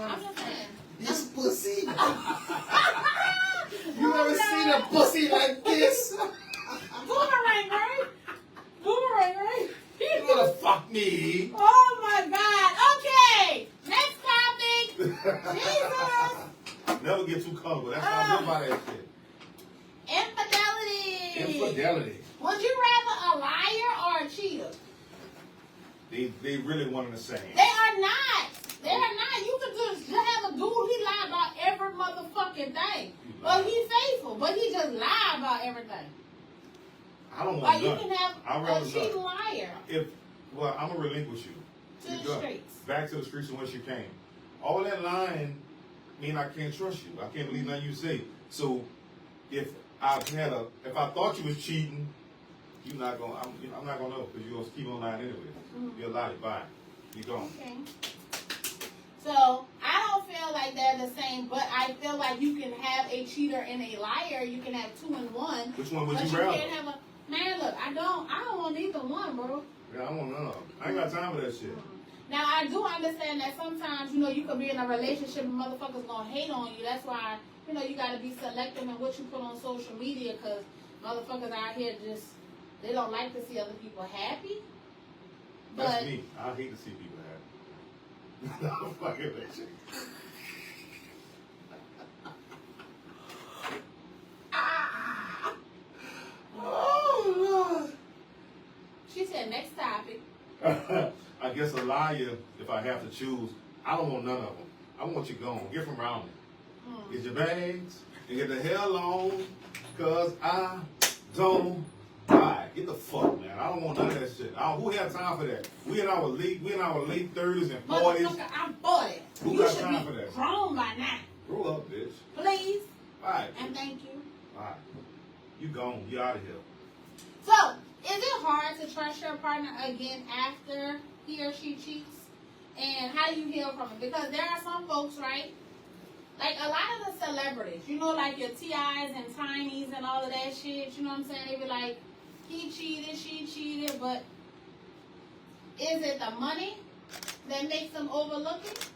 I'm just saying. This pussy. You ever seen a pussy like this? Boomerang, right? Boomerang, right? You wanna fuck me? Oh my God. Okay. Next topic. Jesus. Never get too comfortable. That's why I live by that shit. Infidelity. Infidelity. Would you rather a liar or a cheater? They really one and the same. They are not. They are not. You could just have a dude, he lie about every motherfucking thing. But he faithful, but he just lie about everything. I don't Or want you nothing. can have I'd a rather cheating nothing. liar. Well, I'm gonna relinquish you. To You're the done. streets. Back to the streets from whence you came. All that lying mean I can't trust you. I can't believe nothing you say. So if I thought you was cheating, I'm not gonna know because you're gonna keep on lying anyway. You're a liar. Bye. You gone. Okay. So I don't feel like they're the same, but I feel like you can have a cheater and a liar. You can have two in one. Which one would But you you rather? can't have a man. Look, I don't want neither one, bro. Yeah, I don't want none of them. I ain't got time for that shit. Now I do understand that sometimes you could be in a relationship and motherfuckers gonna hate on you. That's why you gotta be selective in what you put on social media because motherfuckers out here they don't like to see other people happy. That's But me. I hate to see people happy. I'm fucking with you. Oh Lord. she said next topic. I guess a liar, if I have to choose, I don't want none of them. I want you gone. Get from around me. Get your bags and get the hell on, cause I don't buy. Get the fuck, man. I don't want none of that shit. Who have time for that? We in our late 30s and 40s. Motherfucker, I'm 40. Who You got should time be for that? grown by now. Grow up, bitch. Please Bye. and thank you. Bye. You gone. You out of here. So, is it hard to trust your partner again after he or she cheats? And how do you heal from it? Because there are some folks, right? Like a lot of the celebrities, like your T.I.s and Tinys and all of that shit, you know what I'm saying? They be like, he cheated, she cheated, but is it the money that makes them overlook it?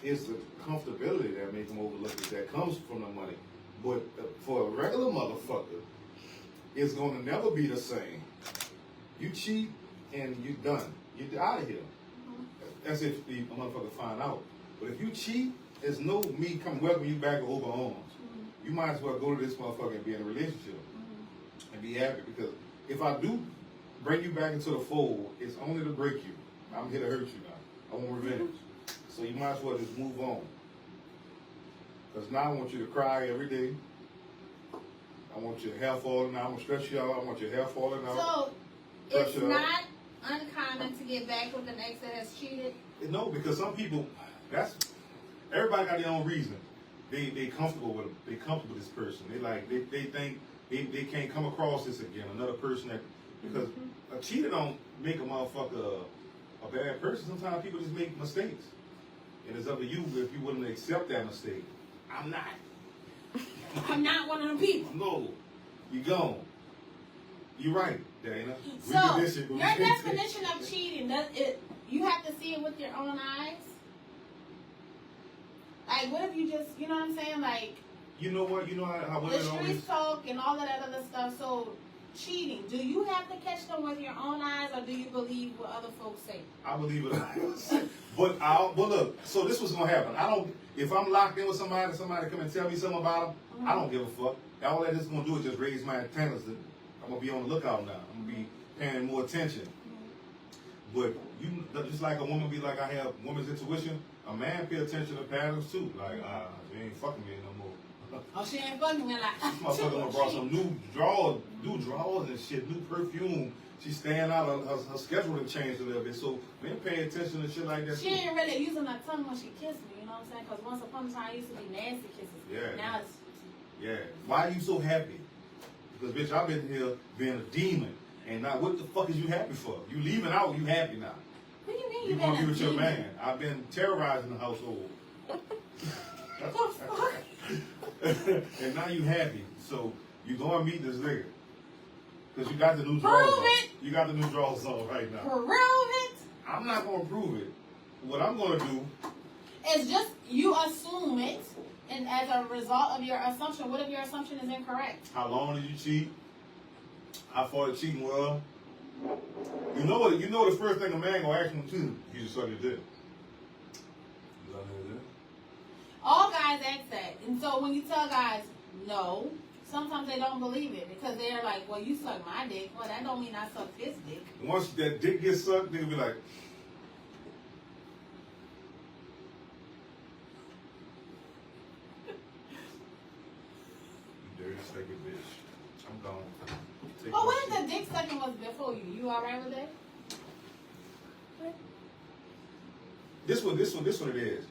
It's the comfortability that makes them overlook it that comes from the money. But for a regular motherfucker, it's going to never be the same. You cheat and you're done. You're out of here. That's if the motherfucker find out. But if you cheat, there's no me come welcome you back with open arms. You might as well go to this motherfucker and be in a relationship and be happy. Because if I do bring you back into the fold, it's only to break you. I'm here to hurt you now. I want revenge. So you might as well just move on. Because now I want you to cry every day. I want your hair falling out. I'm going to stress you out. I want your hair falling out. So, Stress it's you out. not uncommon to get back with an ex that has cheated? No, because some people, everybody got their own reason. They comfortable with this person. They think they can't come across this again. Another person that Because a cheater don't make a motherfucker a bad person. Sometimes people just make mistakes. And it's up to you if you're willing to accept that mistake. I'm not. I'm not one of them people. No. You gone. You're right, Dana. So, your definition of cheating, you have to see it with your own eyes? Like, what if you just, you know what I'm saying? Like, you know what? You know how the women always... streets talk and all of that other stuff. So, cheating, do you have to catch them with your own eyes, or do you believe what other folks say? I believe it. But look, so this was gonna happen. If I'm locked in with somebody come and tell me something about them, I don't give a fuck. All that is gonna do is just raise my antennas. I'm gonna be on the lookout now. I'm gonna be paying more attention. But you, just like a woman be like, I have woman's intuition, a man pay attention to patterns too. Like, she ain't fucking me no more. Oh, she ain't fucking me like, this motherfucker done brought some new drawers and shit, new perfume. She's staying out, her schedule done changed a little bit. So men pay attention to shit like that she too. ain't really using her tongue when she kissed me, you know what I'm saying? Because once upon a time, I used to be nasty kisses. Yeah. Now it's... Yeah. Why are you so happy? Because, bitch, I've been here being a demon. And now what the fuck is you happy for? You leaving out, you happy now. What do you mean You you want to be been a with your demon? man. I've been terrorizing the household. What the fuck? And now you happy. So you go and meet this nigga. Because you got the new Prove drawers on. it. You got the new drawers on right now. Prove it. I'm not going to prove it. What I'm going to do... It's just you assume it, and as a result of your assumption, what if your assumption is incorrect? How long did you cheat? How far the cheating was? You know the first thing a man gonna ask him to, he just suck his dick. Is that what it is? All guys ask that, and so when you tell guys no, sometimes they don't believe it because they're like, "Well, you suck my dick. Well, that don't mean I suck his dick." Once that dick gets sucked, nigga be like, "You dirty, stinking bitch. I'm gone." Take But my what if shit. the dick sucking was before you? You alright with that? This one it is.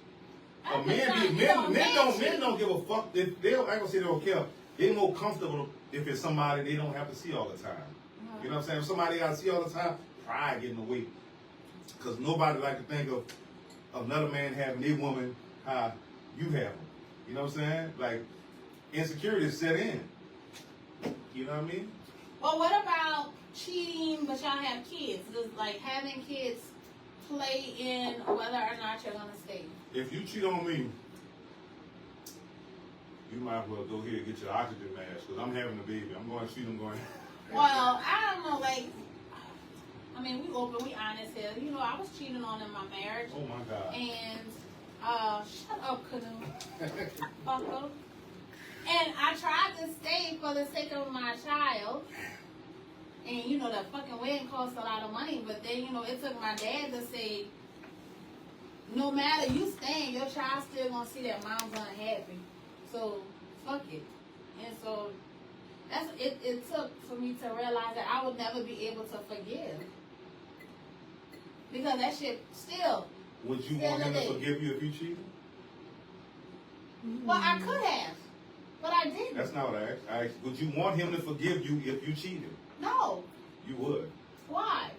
I'm Men just saying, you know, men don't give a fuck. I ain't gonna say they don't care. They're more comfortable if it's somebody they don't have to see all the time. You know what I'm saying? If somebody I see all the time, pride getting away. Because nobody like to think of another man having a woman how you have them. You know what I'm saying? Like, insecurity is set in. You know what I mean? Well, what about cheating, but y'all have kids? Does like having kids play in whether or not you're gonna stay? If you cheat on me, you might as well go here and get your oxygen mask because I'm having a baby. I'm going to cheat. I'm going. Well, I don't know. Like, I mean, we open, we honest here. You know, I was cheating on in my marriage, Oh my God. and shut up, Canoe, fucker. And I tried to stay for the sake of my child. And, you know, the fucking wedding cost a lot of money. But then, you know, it took my dad to say, no matter you staying, your child still gonna see that mom's unhappy. So, fuck it. And so, that's it. It took for me to realize that I would never be able to forgive. Because that shit still. Would you Still want him to today. forgive you if you cheated? Well, I could have. But I didn't. That's not what I asked. I asked, would you want him to forgive you if you cheated? No. You would. Why?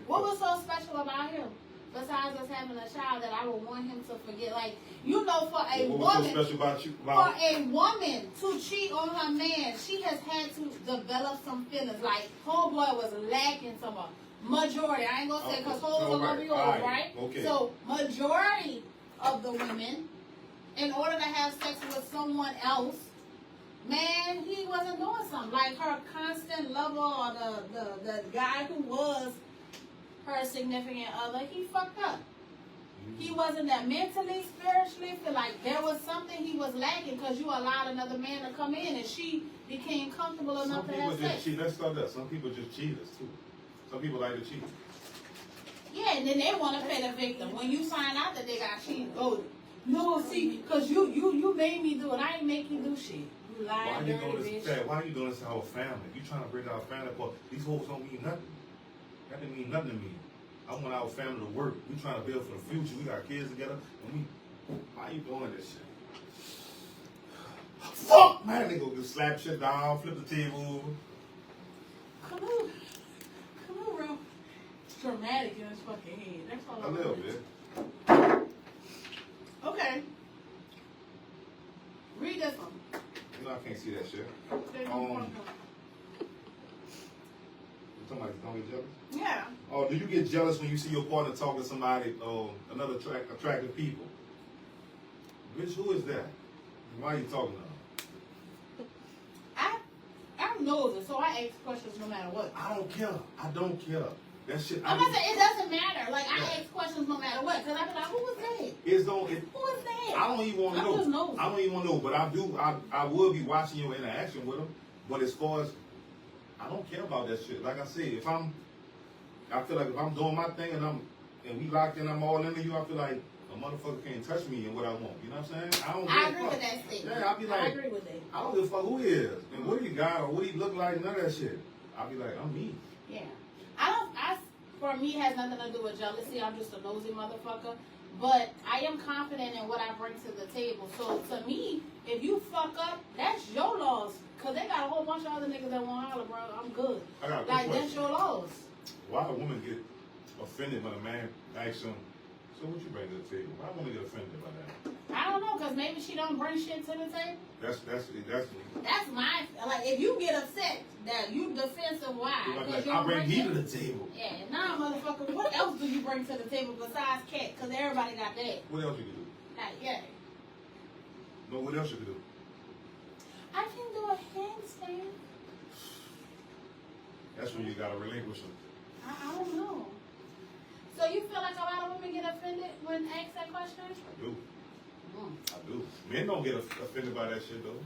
What was so special about him? Besides us having a child that I would want him to forget. Like, you know, for a What was so woman, special about you? for a woman to cheat on her man, she has had to develop some feelings. Like, homeboy was lacking some majority. I ain't gonna say because hoes are gonna be hoes, Alright. right? Okay. So, majority of the women, in order to have sex with someone else, man, he wasn't doing something. Like her constant lover or the guy who was her significant other, he fucked up. He wasn't that mentally, spiritually, feel like there was something he was lacking because you allowed another man to come in and she became comfortable Some enough to people have just sex. cheat. Let's start that. Some people just cheaters too. Some people like to cheat. Yeah, and then they want to pay the victim. When you find out that they got cheated, oh, no, see, because you made me do it. I ain't make you do shit. You Why lying, you dirty doing bitch. this? Why are you doing this to our family? You trying to break our family apart? These hoes don't mean nothing. That didn't mean nothing to me. I want our family to work. We trying to build for the future. We got kids together, and we. Why you doing this shit? Fuck, man! They go slap shit down, flip the table over. Come on, bro. It's dramatic in his fucking head. That's all. A little bit. Okay. Read this one. You know I can't see that shit. There's no Um, problem. Somebody don't get jealous? Yeah. Oh, do you get jealous when you see your partner talking to somebody, another attractive people? Bitch, who is that? Why are you talking to her? I'm nosy, so I ask questions no matter what. I don't care. I don't care. That shit. I'm gonna say it doesn't matter. Like I ask questions no matter what, cause I be like, who was that? It's don't. It, Who was that? I don't even want to I'm just know. nosy. I don't even want to know. But I do. I would be watching your interaction with them. But as far as I don't care about that shit. Like I said, I feel like if I'm doing my thing and we locked in, I'm all into you. I feel like a motherfucker can't touch me and what I want. You know what I'm saying? I agree with that statement. Yeah, I be like, I agree with that. I don't give a fuck who he is and what he got or what he look like. None of that shit. I be like, I'm me. Yeah. For me, it has nothing to do with jealousy. I'm just a nosy motherfucker. But I am confident in what I bring to the table. So to me, if you fuck up, that's your loss. Cause they got a whole bunch of other niggas that want to holler, bro. I'm good. I got a Like question. that's your loss. Why do women get offended when a man asks them, so what you bring to the table? Why women get offended by that? I don't know, cause maybe she don't bring shit to the table. That's That's my like. If you get upset that you defensive, why? like, you I don't bring heat shit. to the table. Yeah, nah, motherfucker. What else do you bring to the table besides cat? Cause everybody got that. What else you can do? Like, yeah. No, what else you can do? I can do a handstand. That's when you gotta relinquish them. I don't know. So you feel like a lot of women get offended when asked that question? I do. I do. Men don't get offended by that shit though.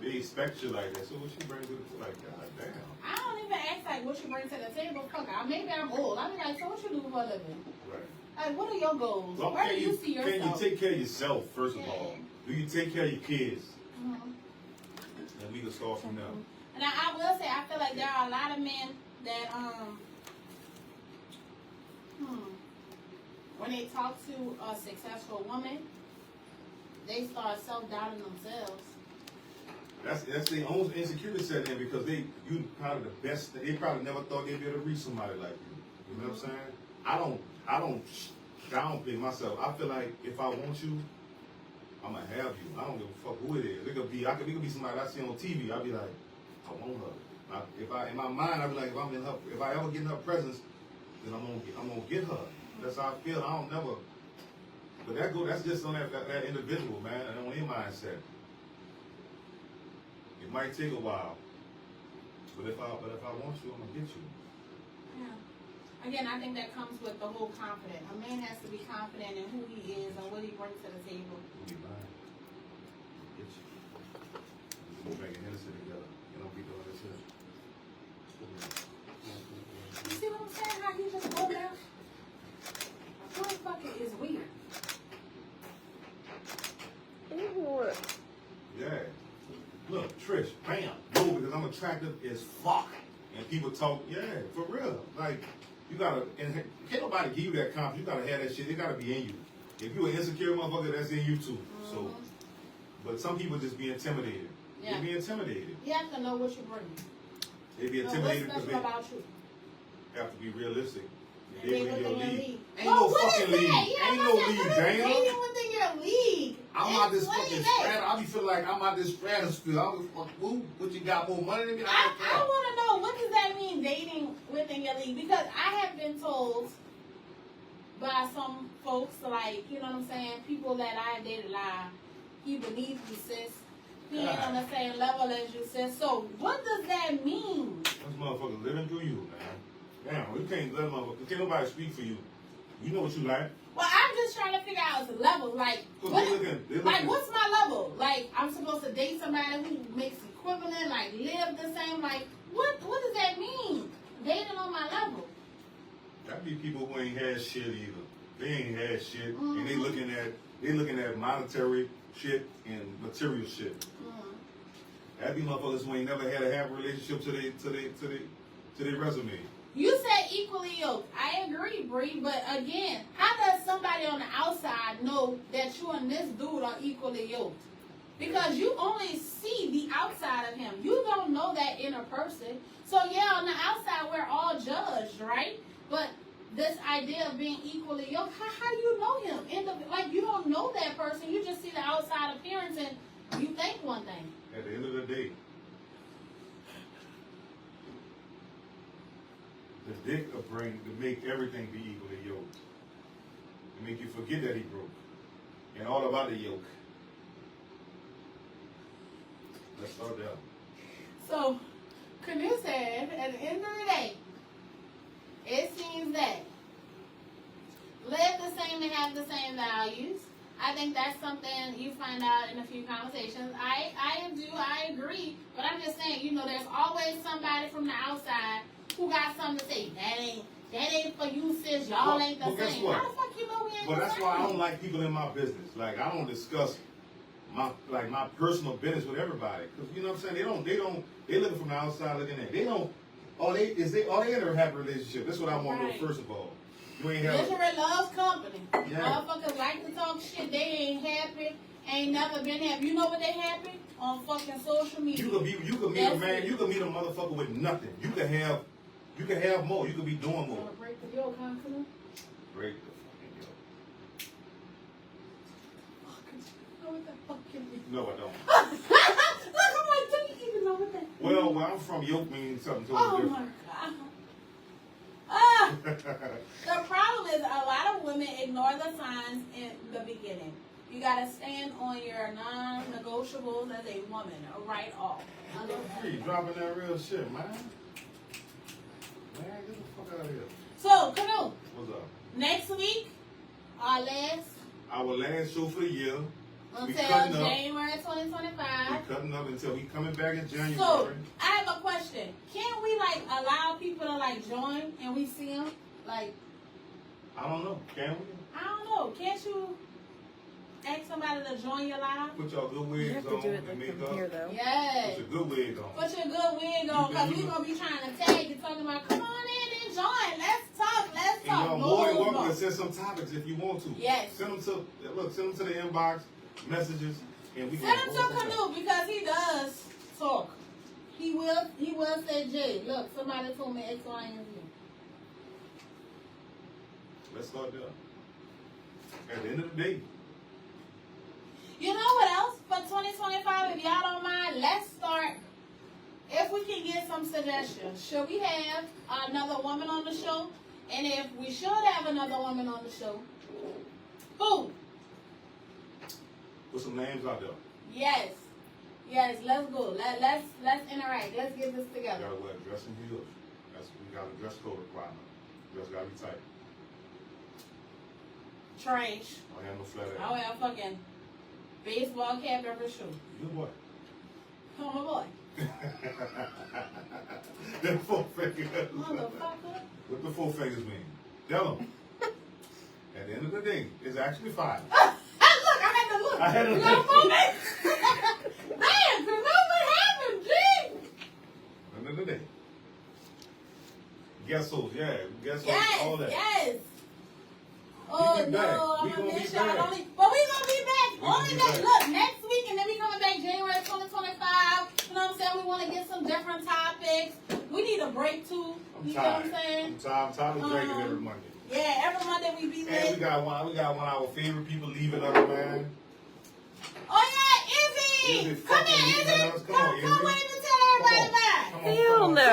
They expect you like that. So what you bring to the like, god damn. I don't even ask like what you bring to the table. Fuck, maybe I'm old. I be like, so what you do for a living? Right. Like, what are your goals? Well, Where do you see yourself? Can you take care of yourself first of all? Do you take care of your kids? Mhm. And we can start from there. And I will say, I feel like there are a lot of men that when they talk to a successful woman, they start self-doubting themselves. That's their own insecurity set in because you probably the best. They probably never thought they'd be able to reach somebody like you. You know what I'm saying? I don't downplay myself. I feel like if I want you, I'm gonna have you. I don't give a fuck who it is. It could be somebody I see on TV. I'll be like, I want her. In my mind, I'll be like, if I ever get in her presence, then I'm gonna get her. That's how I feel. I don't never. But that's just on that individual, man, and on their mindset. It might take a while, but if I want you, I'm gonna get you. Yeah. Again, I think that comes with the whole confidence. A man has to be confident in who he is and what he brings to the table. We'll be mine. Get you. We'll make an innocent together. You don't be doing this here. You see what I'm saying? How he just go down? Motherfucker is weird. Ew. Yeah. Look, Trish, bam. No, because I'm attractive as fuck. And people talk, yeah, for real. Like, you gotta, and can't nobody give you that confidence. You gotta have that shit. It gotta be in you. If you're an insecure motherfucker, that's in you too. So, but some people just be intimidated. Yeah. They be intimidated. You have to know what you bring. They be So intimidated what's because special they about you? have to be realistic. And They then bring your within your league. league. Ain't Well, no what fucking is league. that? Yeah, Ain't no what is league, that? damn. Dating within your league. I'm out this Explain fucking that. strata. I be feeling like I'm out this stratosphere. I'm just like, who? What you got more money than me? I don't care. want to know, what does that mean, dating within your league? Because I have been told by some folks, like, you know what I'm saying, people that I have dated, like, he beneath you, sis. He ain't on the same level as you, sis. So what does that mean? This motherfucker living through you, man. Damn, you can't let motherfucker. Can't nobody speak for you. You know what you like. Well, I'm just trying to figure out the level. Like, Cause what, they're looking. like, what's my level? Like, I'm supposed to date somebody who makes equivalent, like, live the same. Like, what does that mean? Dating on my level. That be people who ain't had shit either. They ain't had shit, and they looking at monetary shit and material shit. That be motherfuckers who ain't never had a happy relationship to their resume. You said equally yoked. I agree, Bree. But again, how does somebody on the outside know that you and this dude are equally yoked? Because you only see the outside of him. You don't know that inner person. So yeah, on the outside we're all judged, right? But this idea of being equally yoked, how do you know him? Like you don't know that person. You just see the outside appearance and you think one thing. At the end of the day, the dick will bring to make everything be equally yoked. To make you forget that he broke. And all about the yoke. Let's start there. So, Canoe said, at the end of the day, it seems that live the same and have the same values. I think that's something you find out in a few conversations. I agree, but I'm just saying, there's always somebody from the outside who got something to say. That ain't for you, sis. Y'all ain't the guess same. what? How the fuck you know we ain't But the that's same? why I don't like people in my business. Like I don't discuss my personal business with everybody. Cause you know what I'm saying? They looking from the outside looking in. They don't. Are they in a happy relationship? That's what I want to know first of all. You ain't have. Misery loves company. Yeah. Motherfuckers like to talk shit. They ain't happy. Ain't never been happy. You know what they happy? On fucking social media. You could meet a man. You could meet a motherfucker with nothing. You could have more. You could be doing more. Wanna break the yoke, huh, Canoe? Break the fucking yoke. Know what the fuck you mean? No, I don't. Look, I'm like, do you even know what that means? Well, where I'm from, yoke means something totally Oh my different. God. The problem is a lot of women ignore the signs in the beginning. You gotta stand on your non-negotiables as a woman, right off. You dropping that real shit, man. Man, get the fuck out of here. So, Canoe, What's up? next week, our last show for the year. We until cutting up. January 2025. We cutting up until we coming back in January. So, I have a question. Can we, allow people to, join and we see them? I don't know. Can we? I don't know. Can't you ask somebody to join your live? Put your good You wigs have to on do it and like make from here, up. though. Yes. Put your good wig on. Put your good wig on, because we're going to be trying to tag you, talking about, come on in and join. Let's talk. And y'all more than welcome to send some topics if you want to. Yes. Send them to the inbox, messages, and we Send him to Canoe, because he does talk. He will say, Jay, look, somebody told me X, Y, and Z. Let's start there. At the end of the day, You know what else? For 2025, if y'all don't mind, let's start. If we can get some suggestions, should we have another woman on the show? And if we should have another woman on the show, who? put some names out there. Yes, let's go. Let's interact. Let's get this You together. gotta wear dressing heels. We got a dress code requirement. Dress gotta be tight. Trash. Don't have no flat ass. I wear a fucking baseball cap every shoe. Good boy. Oh my boy. Them 4 fingers. Motherfucker. What the 4 fingers mean? Tell them. At the end of the day, it's actually 5. Look, I had to look. I had to You look. know what? Damn, what happened, G? At the end of the day. Guessos, yeah. Guessos, Yes, all that. yes. Oh be back. no, We I'm gonna gonna be miss y'all. back. But we gonna be back. We gonna Only be next, back. look, next week, and then we coming back January 2025. You know what I'm saying? We want to get some different topics. We need a break too. You know what I'm saying? I'm tired of drinking every Monday. Yeah, every Monday we be And lit. we got one of our favorite people leaving us, man. Oh yeah, Izzy! Izzy Come fucking here, leaving Izzy! us. Come Come on, Izzy. wave and tell everybody bye. Come on, Hell come on. no.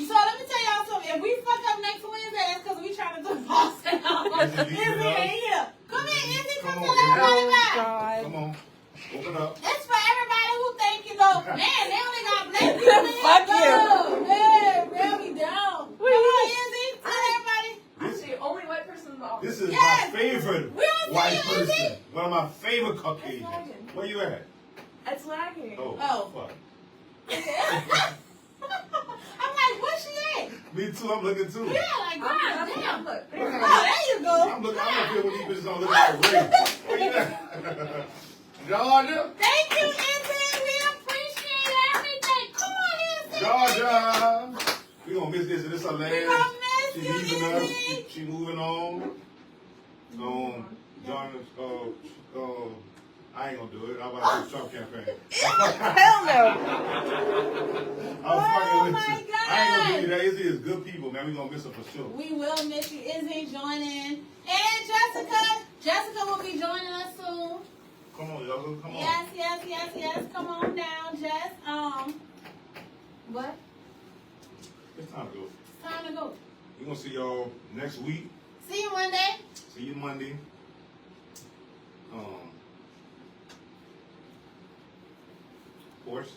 So let me tell y'all something. If we fuck up next Wednesday, it's because we trying to do false sound. Izzy Izzy leaving us. ain't here. Come here, Izzy. Come Come tell on, Izzy. everybody Oh, bye. God. Come on. Open up. It's for everybody who think, man, they only got black people in Fuck here. you. Hey, real me down. What Come are on, you- Izzy. Tell everybody. Actually, only white person in the office. This is Yes. my favorite We don't white see you, Izzy. person. One of my favorite Caucasians. lagging. Where you at? It's lagging. Oh, fuck. I'm like, where's she at? Me too, I'm looking too. Yeah, like, God That's damn. look. Oh, there you go. I'm looking here when these bitches don't look like race. Where you at? Georgia? Thank you, Izzy. We appreciate everything. Come on, Izzy. Georgia! We gonna miss this, and this her last. We gonna miss She you, leaving us. Izzy. She moving on. John, I ain't gonna do it. I'm about to do the Trump campaign. Hell no. I was fucking my I ain't gonna God. give you that. Izzy is good people, man. We gonna miss her for sure. We will miss you. Izzy joining. And Jessica. Jessica will be joining us soon. Come on, y'all. Come on. Yes. Come on down, Jess. What? It's time to go. It's time to go. We're gonna see y'all next week. See you Monday. See you Monday. Horse.